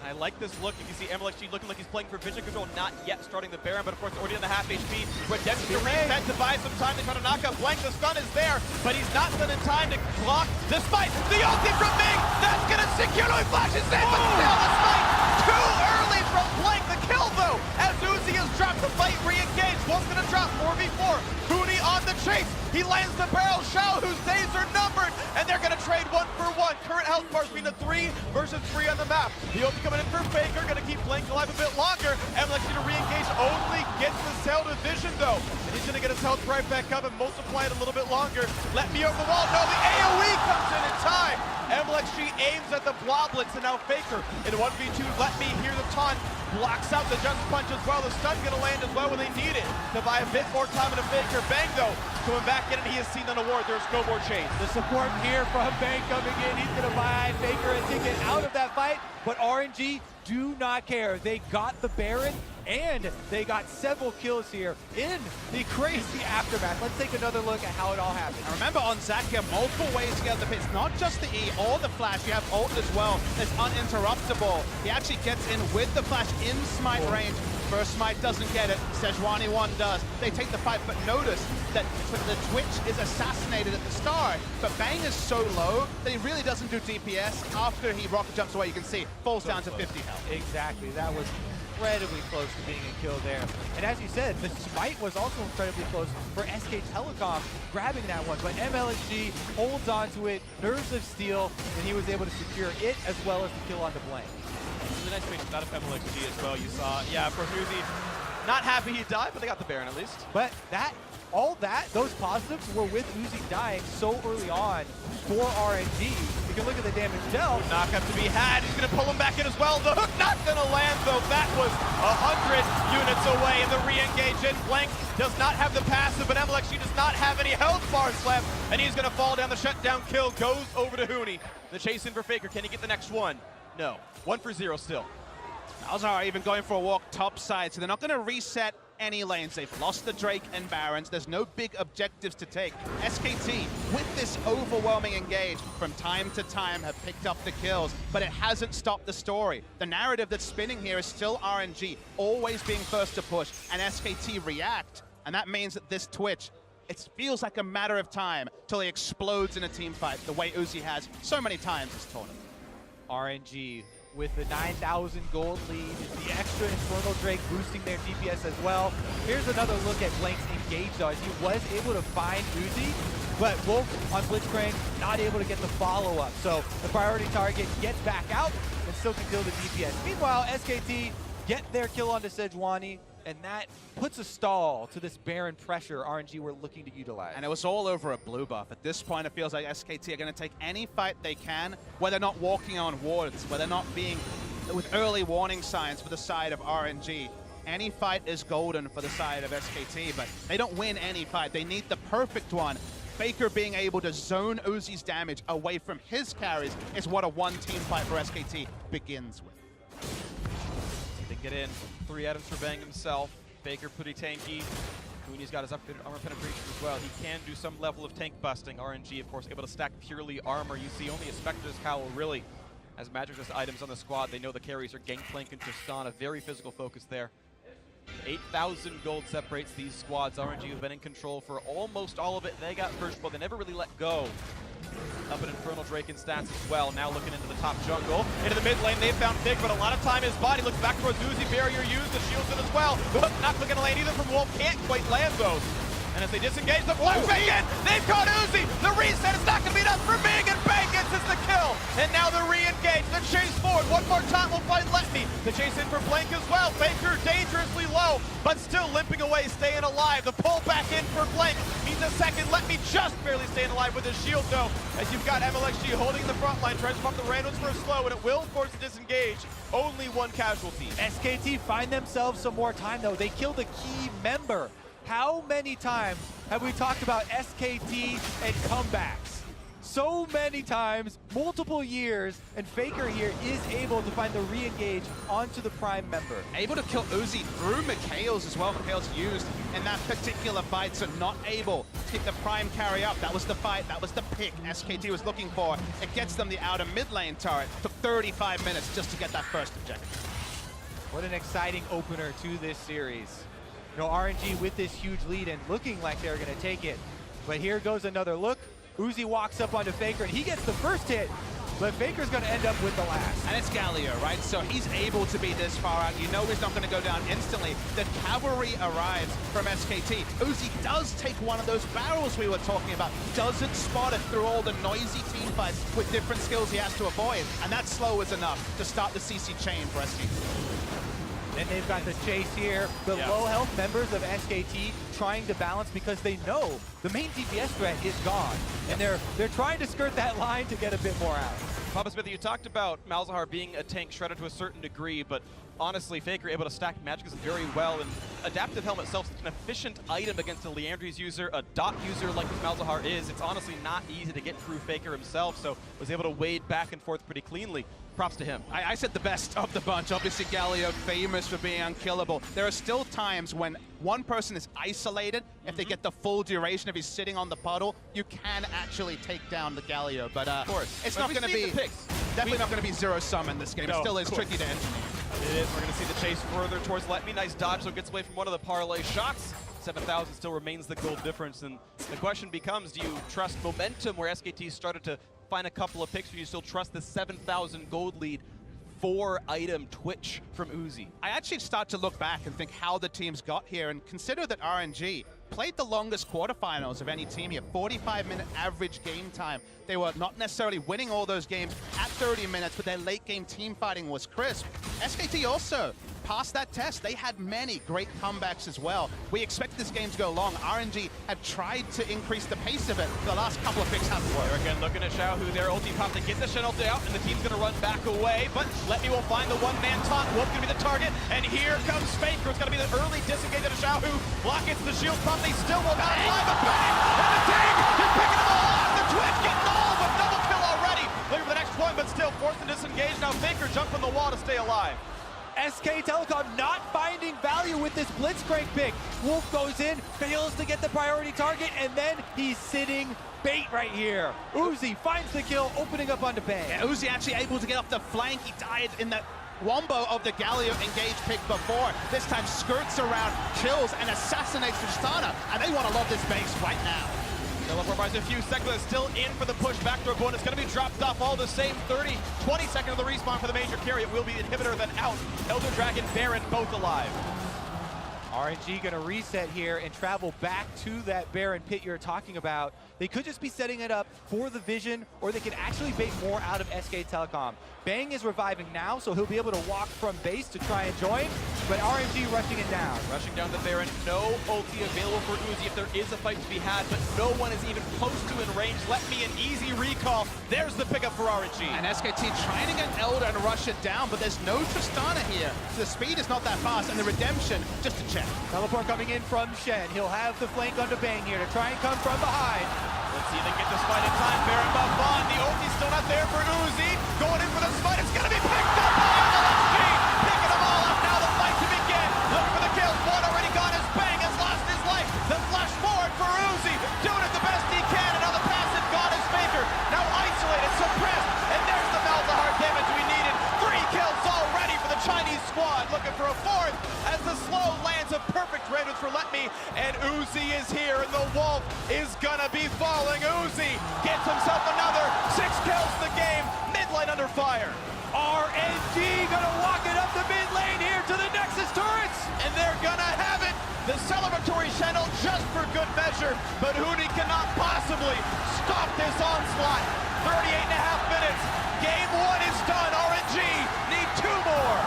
I like this look. You can see MLXG looking like he's playing for vision control, not yet starting the Baron, but of course already on the half HP. Redemption to reset to buy some time. They try to knock out Blank. The stun is there, but he's not done in time to block, despite the ulti from Ming. That's gonna secure. He flashes in, but still despite too early from Blank. The kill though, as Uzi has dropped the fight, re-engaged. One's gonna drop 4v4. Huni on the chase. He lands the barrel. Xiao, whose days are numbered, and they're gonna trade 1 for 1. Current health bars being the 3 versus 3 on the map. The ulti coming in for Faker, gonna keep Blank alive a bit longer. MLXG to re-engage, only gets the cell to vision though. And he's gonna get his health right back up and multiply it a little bit longer. Let Me over the wall. No, the AoE comes in time. MLXG aims at the bloblets, and now Faker in 1v2. Let Me hear the taunt. Blocks out the just punch as well. The stun gonna land as well when they need it to buy a bit more time in a Faker. Bang though, coming back in, and he has seen an award. There's no more chains. The support here from Bang coming in. He's gonna buy Faker a ticket out of that fight, but RNG do not care. They got the Baron, and they got several kills here in the crazy aftermath. Let's take another look at how it all happened. And remember on Zac, you have multiple ways to get the pits, not just the E or the flash, you have ult as well. It's uninterruptible. He actually gets in with the flash in smite range. First smite doesn't get it, Sejuani 1 does. They take the fight, but notice that the Twitch is assassinated at the start, but Bang is so low that he really doesn't do DPS. After he rocket jumps away, you can see, falls down to 50 health. Exactly, that was incredibly close to being a kill there. And as you said, the smite was also incredibly close for SK Telecom grabbing that one, but MLSG holds on to it, nerves of steel, and he was able to secure it as well as the kill on the Blank. Really nice patient out of MLXG as well. You saw, yeah, of course, Uzi not happy he died, but they got the Baron at least. But those positives were with Uzi dying so early on for RNG. You can look at the damage dealt. Knockup to be had. He's going to pull him back in as well. The hook not going to land, though. That was 100 units away. And the re-engage in. Blank does not have the passive, but MLXG does not have any health bars left. And he's going to fall down. The shutdown kill goes over to Huni. The chase in for Faker. Can he get the next one? No. 1 for 0 still. Malzahar even going for a walk topside, so they're not going to reset any lanes. They've lost the Drake and Barons. There's no big objectives to take. SKT, with this overwhelming engage, from time to time have picked up the kills, but it hasn't stopped the story. The narrative that's spinning here is still RNG, always being first to push, and SKT react, and that means that this Twitch, it feels like a matter of time till he explodes in a team fight, the way Uzi has so many times this tournament. RNG with the 9,000 gold lead, the extra Infernal Drake boosting their DPS as well. Here's another look at Blank's engage though, as he was able to find Uzi, but Wolf on Blitzcrank not able to get the follow-up. So the priority target gets back out and still can kill the DPS. Meanwhile, SKT get their kill onto Sejuani, and that puts a stall to this Baron pressure RNG were looking to utilize. And it was all over a blue buff. At this point, it feels like SKT are going to take any fight they can, where they're not walking on wards, where they're not being with early warning signs for the side of RNG. Any fight is golden for the side of SKT, but they don't win any fight. They need the perfect one. Faker being able to zone Uzi's damage away from his carries is what a one-team fight for SKT begins with. They get in 3 items for Bang himself. Faker pretty tanky. Cooney's got his upgraded armor penetration as well. He can do some level of tank busting. RNG, of course, able to stack purely armor. You see only a Spectre's Cowl, really. As Magic just items on the squad, they know the carries are Gangplank and Tristan, a very physical focus there. 8,000 gold separates these squads. RNG have been in control for almost all of it. They got first blood. They never really let go. Up an Infernal Drake in stats as well. Now looking into the top jungle. Into the mid lane, they found Fig, but a lot of time his body looks back towards Uzi. Barrier used, the shield's in as well. The hook not clicking a lane either from Wolf. Can't quite land those. And as they disengage, the blue in, they've caught Uzi. The reset is not going to be enough for Bing, and Bang gets us the kill. And now the re-engage, the chase forward. One more time will find Let Me. The chase in for Blank as well. Faker dangerously low, but still limping away, staying alive. The pull back in for Blank means a second. Let Me just barely staying alive with his shield though, as you've got MLXG holding the front line, tries to pop the randoms for a slow, and it will force a disengage. Only one casualty. SKT find themselves some more time though. They killed a key member. How many times have we talked about SKT and comebacks? So many times, multiple years, and Faker here is able to find the re-engage onto the Prime member. Able to kill Uzi through Mikhail's as well. Mikhail's used in that particular fight, so not able to get the Prime carry up. That was the fight, that was the pick SKT was looking for. It gets them the outer mid lane turret. Took 35 minutes just to get that first objective. What an exciting opener to this series. You know, RNG with this huge lead and looking like they're going to take it. But here goes another look. Uzi walks up onto Faker and he gets the first hit, but Faker's going to end up with the last. And it's Galio, right? So he's able to be this far out. You know he's not going to go down instantly. The cavalry arrives from SKT. Uzi does take one of those barrels we were talking about. Doesn't spot it through all the noisy team fights with different skills he has to avoid. And that slow is enough to start the CC chain for SKT. And they've got the chase here. The low health members of SKT trying to balance because they know the main DPS threat is gone. And they're trying to skirt that line to get a bit more out. Papa Smith, you talked about Malzahar being a tank shredder to a certain degree, but honestly, Faker able to stack Magicus very well, and Adaptive Helmet itself is an efficient item against a Leandri's user, a dot user like Malzahar is. It's honestly not easy to get through Faker himself, so was able to wade back and forth pretty cleanly. Props to him. I said the best of the bunch. Obviously, Galio famous for being unkillable. There are still times when one person is isolated. If they get the full duration, if he's sitting on the puddle, you can actually take down the Galio. But of course, it's not going to be definitely not going to be zero sum in this game. No, it still is tricky to engineer. It is. We're going to see the chase further towards Let Me. Nice dodge, so gets away from one of the parlay shots. 7,000 still remains the gold difference, and the question becomes: do you trust momentum where SKT started to find a couple of picks, or you still trust the 7,000 gold lead? 4-item Twitch from Uzi. I actually start to look back and think how the teams got here, and consider that RNG played the longest quarterfinals of any team here. 45-minute average game time. They were not necessarily winning all those games at 30 minutes, but their late game team fighting was crisp. SKT also passed that test. They had many great comebacks as well. We expect this game to go long. RNG had tried to increase the pace of it. The last couple of picks haven't worked. They're again looking at Xiaohu. Their ulti pop to get the Shen ulti out, and the team's going to run back away, but Let Me will find the one-man taunt. Wolf going to be the target, and here comes Faker. It's going to be the early disengage of Xiaohu. Block gets the shield pump. They still will not alive, but bang! And the team is picking them all off. The Twitch getting all, but double kill already. Looking for the next point, but still forced to disengage. Now Faker jumped from the wall to stay alive. SK Telecom not finding value with this Blitzcrank pick. Wolf goes in, fails to get the priority target, and then he's sitting bait right here. Uzi finds the kill, opening up onto Bang. Yeah, Uzi actually able to get off the flank. He died in that wombo of the Galio engage pick before. This time skirts around, kills, and assassinates Tristana, and they want to load this base right now. They'll have buys a few seconds, still in for the push backdoor bone. It's going to be dropped off all the same. 30, 20 seconds of the respawn for the major carry. It will be Inhibitor, then out. Elder Dragon, Baron, both alive. RNG gonna reset here and travel back to that Baron pit you're talking about. They could just be setting it up for the Vision, or they could actually bait more out of SK Telecom. Bang is reviving now, so he'll be able to walk from base to try and join, but RNG rushing it down. Rushing down the Baron, no ulti available for Uzi if there is a fight to be had, but no one is even close to in range. Let me an easy recall. There's the pickup for RNG. And SKT trying to get Elder and rush it down, but there's no Tristana here. So the speed is not that fast, and the redemption, just a check. Teleport coming in from Shen. He'll have the flank onto Bang here to try and come from behind. Let's see if they get this fight in time. Baron buff on. The ulti's still not there for Uzi. Going in for this fight. It's going to be picked up by LSG. Picking them all up now. The fight to begin. Looking for the kills. One already gone as Bang has lost his life. The flash forward for Uzi. Doing it the best he can. And now the passive gone as Faker. Now isolated, suppressed. And there's the Malzahar damage we needed. 3 kills already for the Chinese squad. Looking for a 4th as the slow lands a perfect red for Let Me. And Uzi is here. And the Wolf is gonna be falling. Uzi gets himself another 6 kills in the game. Midlight under fire. RNG gonna walk it up the mid lane here to the Nexus turrets. And they're gonna have it. The celebratory channel just for good measure. But Huni cannot possibly stop this onslaught. 38.5 minutes. Game 1 is done. RNG need 2 more.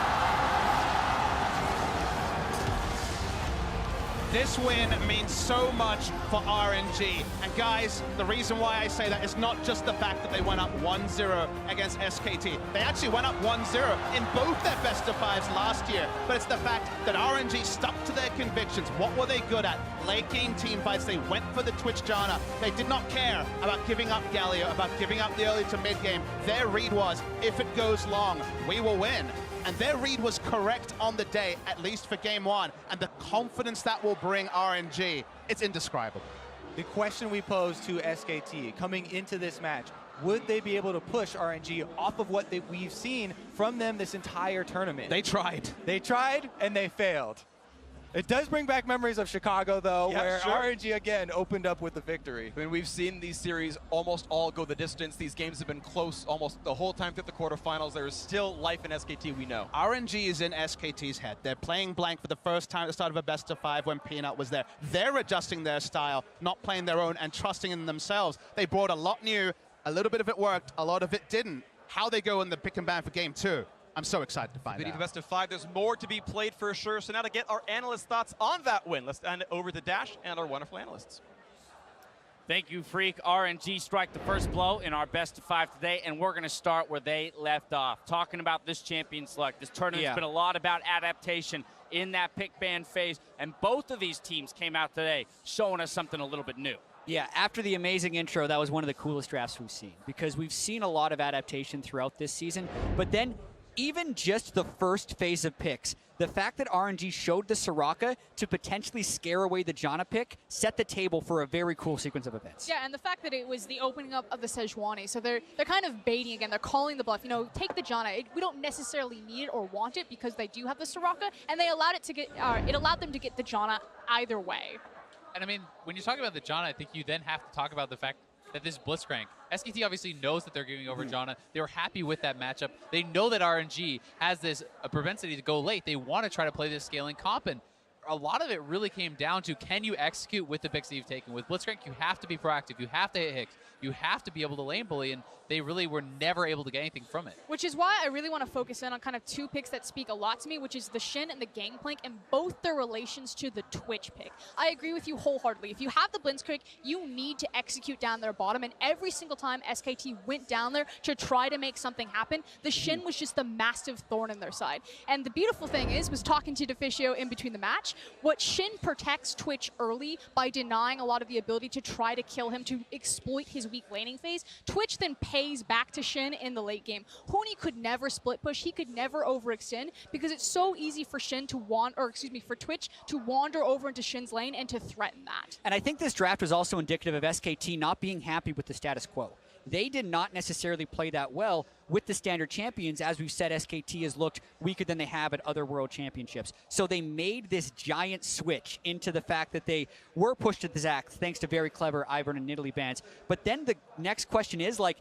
This win means so much for RNG. And guys, the reason why I say that is not just the fact that they went up 1-0 against SKT. They actually went up 1-0 in both their best of 5s last year. But it's the fact that RNG stuck to their convictions. What were they good at? Late game team fights. They went for the Twitch Janna. They did not care about giving up Galio, about giving up the early to mid game. Their read was, if it goes long, we will win. And their read was correct on the day, at least for game 1. And the confidence that will bring RNG, it's indescribable. The question we pose to SKT coming into this match, would they be able to push RNG off of what we've seen from them this entire tournament? They tried. They tried, and they failed. It does bring back memories of Chicago, though, where RNG again opened up with the victory. I mean, we've seen these series almost all go the distance. These games have been close almost the whole time through the quarterfinals. There is still life in SKT, we know. RNG is in SKT's head. They're playing blank for the first time at the start of a best of 5 when Peanut was there. They're adjusting their style, not playing their own and trusting in themselves. They brought a lot new. A little bit of it worked. A lot of it didn't. How they go in the pick and ban for game 2. I'm so excited to find out. The best of 5, there's more to be played for sure. So now to get our analyst thoughts on that win, let's hand it over to Dash and our wonderful analysts. Thank you, Freak. RNG strike the first blow in our best of 5 today, and we're going to start where they left off. Talking about this champion select. This tournament's been a lot about adaptation in that pick ban phase, and both of these teams came out today showing us something a little bit new. Yeah, after the amazing intro, that was one of the coolest drafts we've seen, because we've seen a lot of adaptation throughout this season, but then even just the first phase of picks, the fact that RNG showed the Soraka to potentially scare away the Janna pick set the table for a very cool sequence of events. Yeah, and the fact that it was the opening up of the Sejuani, so they're kind of baiting again. They're calling the bluff. You know, take the Janna. We don't necessarily need it or want it because they do have the Soraka, and they allowed it to get. It allowed them to get the Janna either way. And I mean, when you talk about the Janna, I think you then have to talk about the fact that this Blitzcrank, SKT obviously knows that they're giving over Janna. They were happy with that matchup. They know that RNG has this propensity to go late. They want to try to play this scaling comp, and a lot of it really came down to, can you execute with the picks that you've taken? With Blitzcrank, you have to be proactive. You have to hit hits. You have to be able to lane bully, and they really were never able to get anything from it. Which is why I really want to focus in on kind of 2 picks that speak a lot to me, which is the Shin and the Gangplank, and both their relations to the Twitch pick. I agree with you wholeheartedly. If you have the Blitzcrank, you need to execute down their bottom, and every single time SKT went down there to try to make something happen, the Shin was just the massive thorn in their side. And the beautiful thing was talking to Deficio in between the match, what Shin protects Twitch early by denying a lot of the ability to try to kill him, to exploit his weak laning phase, Twitch then pays back to Shin in the late game. Huni could never split push. He could never overextend because it's so easy for Shin to for Twitch to wander over into Shin's lane and to threaten that. And I think this draft was also indicative of SKT not being happy with the status quo. they did not necessarily play that well with the standard champions. As we've said, SKT has looked weaker than they have at other world championships. So they made this giant switch into the fact that they were pushed to the Zac thanks to very clever Ivern and Nidalee bans. But then the next question is, like,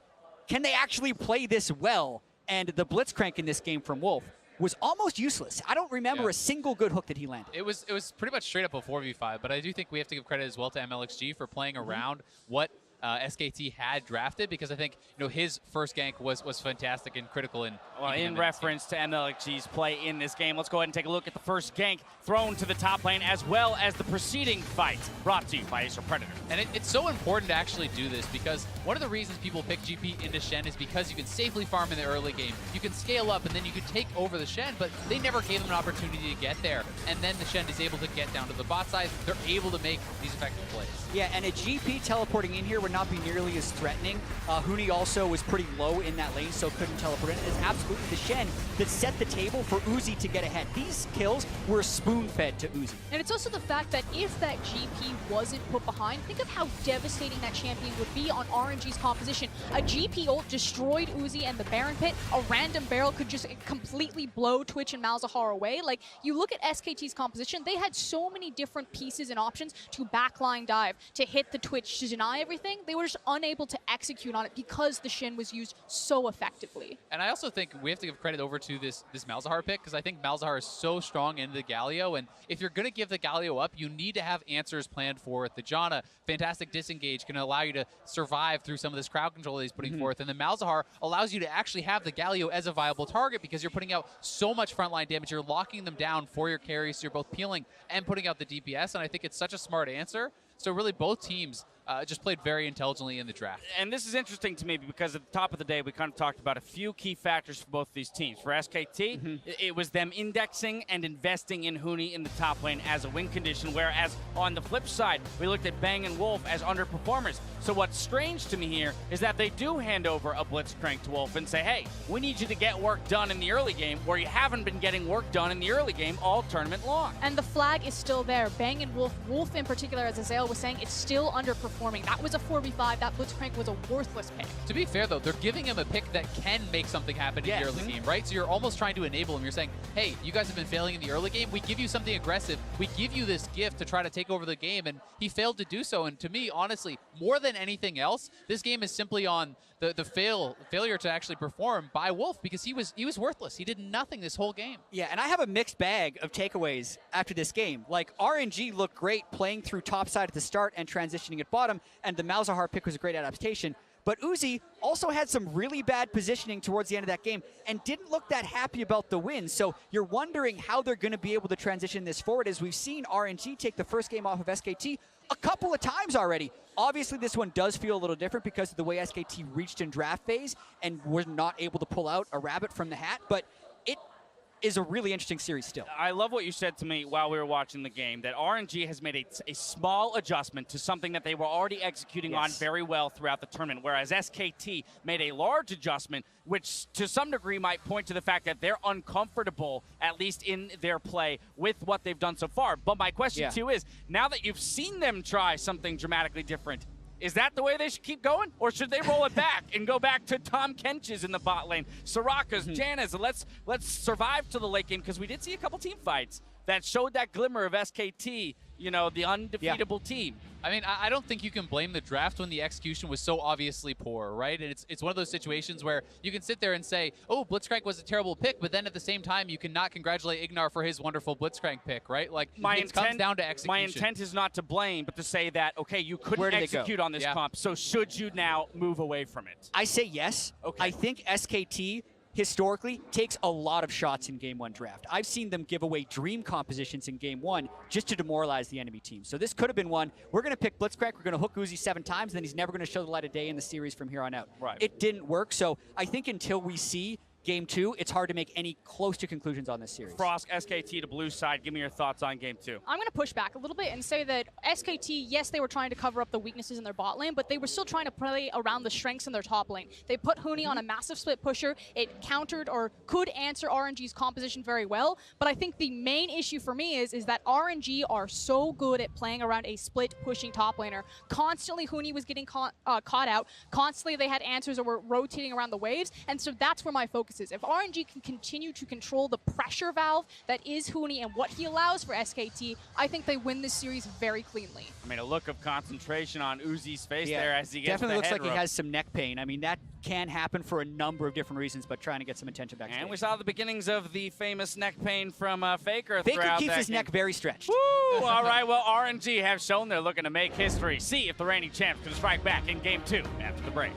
can they actually play this well? And the Blitzcrank in this game from Wolf was almost useless. I don't remember a single good hook that he landed. It was pretty much straight up a 4v5, but I do think we have to give credit as well to MLXG for playing around what SKT had drafted, because I think his first gank was fantastic and critical in reference to MLXG's play in this game. Let's go ahead and take a look at the first gank thrown to the top lane, as well as the preceding fight brought to you by Acer Predator. And it's so important to actually do this, because one of the reasons people pick GP into Shen is because you can safely farm in the early game. You can scale up and then you can take over the Shen, but they never gave them an opportunity to get there. And then the Shen is able to get down to the bot side. They're able to make these effective plays. Yeah, and a GP teleporting in here would not be nearly as threatening. Huni also was pretty low in that lane, so couldn't teleport in. It's absolutely the Shen that set the table for Uzi to get ahead. These kills were spoon-fed to Uzi. And it's also the fact that if that GP wasn't put behind, think of how devastating that champion would be on RNG's composition. A GP ult destroyed Uzi and the Baron Pit. A random barrel could just completely blow Twitch and Malzahar away. Like, you look at SKT's composition, they had so many different pieces and options to backline dive, to hit the Twitch, to deny everything. They were just unable to execute on it because the Shin was used so effectively. And I also think we have to give credit over to this Malzahar pick, because I think Malzahar is so strong in the Galio, and if you're going to give the Galio up, you need to have answers planned for it. The Janna, fantastic disengage, can allow you to survive through some of this crowd control that he's putting forth, and the Malzahar allows you to actually have the Galio as a viable target, because you're putting out so much frontline damage. You're locking them down for your carries, so you're both peeling and putting out the DPS, and I think it's such a smart answer. So really both teams just played very intelligently in the draft. And this is interesting to me because at the top of the day, we kind of talked about a few key factors for both these teams. For SKT, it was them indexing and investing in Huni in the top lane as a win condition, whereas on the flip side, we looked at Bang and Wolf as underperformers. So what's strange to me here is that they do hand over a Blitzcrank to Wolf and say, hey, we need you to get work done in the early game, where you haven't been getting work done in the early game all tournament long. And the flag is still there. Bang and Wolf, Wolf in particular, as Azael was saying, it's still underperforming. That was a 4v5. That Blitzcrank was a worthless pick. To be fair, though, they're giving him a pick that can make something happen in the early game, right? So you're almost trying to enable him. You're saying, hey, you guys have been failing in the early game. We give you something aggressive. We give you this gift to try to take over the game, and he failed to do so. And to me, honestly, more than anything else, this game is simply on the failure to actually perform by Wolf, because he was worthless. He did nothing this whole game. Yeah, and I have a mixed bag of takeaways after this game. Like, RNG looked great playing through top side at the start and transitioning at bottom, and the Malzahar pick was a great adaptation. But Uzi also had some really bad positioning towards the end of that game and didn't look that happy about the win. So you're wondering how they're going to be able to transition this forward, as we've seen RNG take the first game off of SKT a couple of times already. Obviously, this one does feel a little different because of the way SKT reached in draft phase and was not able to pull out a rabbit from the hat, but it is a really interesting series still. I love what you said to me while we were watching the game, that RNG has made a small adjustment to something that they were already executing on very well throughout the tournament, whereas SKT made a large adjustment, which to some degree might point to the fact that they're uncomfortable, at least in their play, with what they've done so far. But my question to you is, now that you've seen them try something dramatically different, is that the way they should keep going? Or should they roll it back and go back to Tom Kench's in the bot lane, Soraka's, Janna's, and let's survive to the late game? Because we did see a couple team fights that showed that glimmer of SKT, the undefeatable team. I mean, I don't think you can blame the draft when the execution was so obviously poor, right? And it's one of those situations where you can sit there and say, oh, Blitzcrank was a terrible pick, but then at the same time, you cannot congratulate Ignar for his wonderful Blitzcrank pick, right? Like, it comes down to execution. My intent is not to blame, but to say that, okay, you couldn't execute on this comp, so should you now move away from it? I say yes. Okay. I think SKT historically takes a lot of shots in Game 1 draft. I've seen them give away dream compositions in Game 1 just to demoralize the enemy team. So this could have been one. We're going to pick Blitzcrank, we're going to hook Uzi 7 times, and then he's never going to show the light of day in the series from here on out. Right. It didn't work, so I think until we see Game 2, it's hard to make any close to conclusions on this series. Frost, SKT to blue side. Give me your thoughts on game 2. I'm going to push back a little bit and say that SKT, yes, they were trying to cover up the weaknesses in their bot lane, but they were still trying to play around the strengths in their top lane. They put Huni on a massive split pusher. It countered or could answer RNG's composition very well, but I think the main issue for me is that RNG are so good at playing around a split pushing top laner. Constantly Huni was getting caught out. Constantly they had answers or were rotating around the waves, and so that's where my focus is. If RNG can continue to control the pressure valve that is Huni and what he allows for SKT, I think they win this series very cleanly. I mean, a look of concentration on Uzi's face there as he gets definitely the looks head like rub. he has some neck pain. I mean, that can happen for a number of different reasons, but trying to get some attention backstage. And we saw the beginnings of the famous neck pain from Faker. Faker throughout keeps that his game. neck very stretched. Woo! All right, well, RNG have shown they're looking to make history. See if the reigning champs can strike back in game 2 after the break.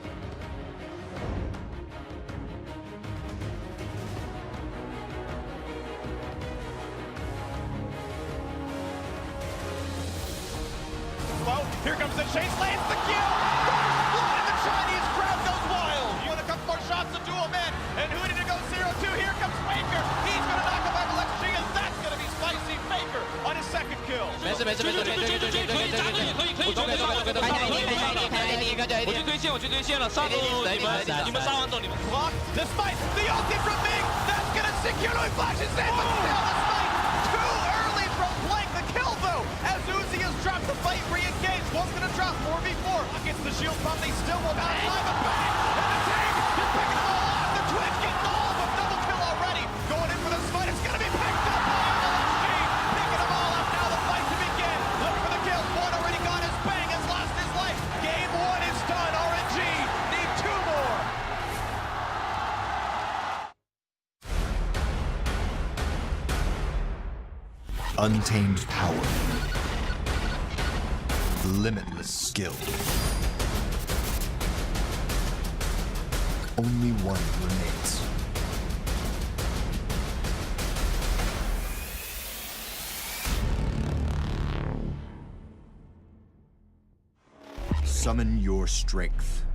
Here comes the chase, lands the kill! And the Chinese crowd goes wild! You want a couple more shots to duel men, and Huni to go 0-2, here comes Faker! He's gonna knock him out of LXG, and that's gonna be spicy. Faker on his second kill! 没事没事没事，对，我懂给懂给懂，我去对线我去对线了，上路你们上完走你们。 Clock, the spike, the ulti from Ming, that's gonna secure no flashes in, but still the spike too early from Blank, the kill though, as Uzi has dropped the fight, re-engaged, one's gonna drop 4v4, gets the shield pump, they still will not alive, but bang, and the tank is picking them all off, the Twitch getting all of them, double kill already, going in for the smite, it's gonna be picked up by LXG, picking them all up, now the fight to begin, look for the kills, one already got his bang, has lost his life, game 1 is done, RNG need 2 more. Untamed power. Limitless skill. Only one remains. Summon your strength.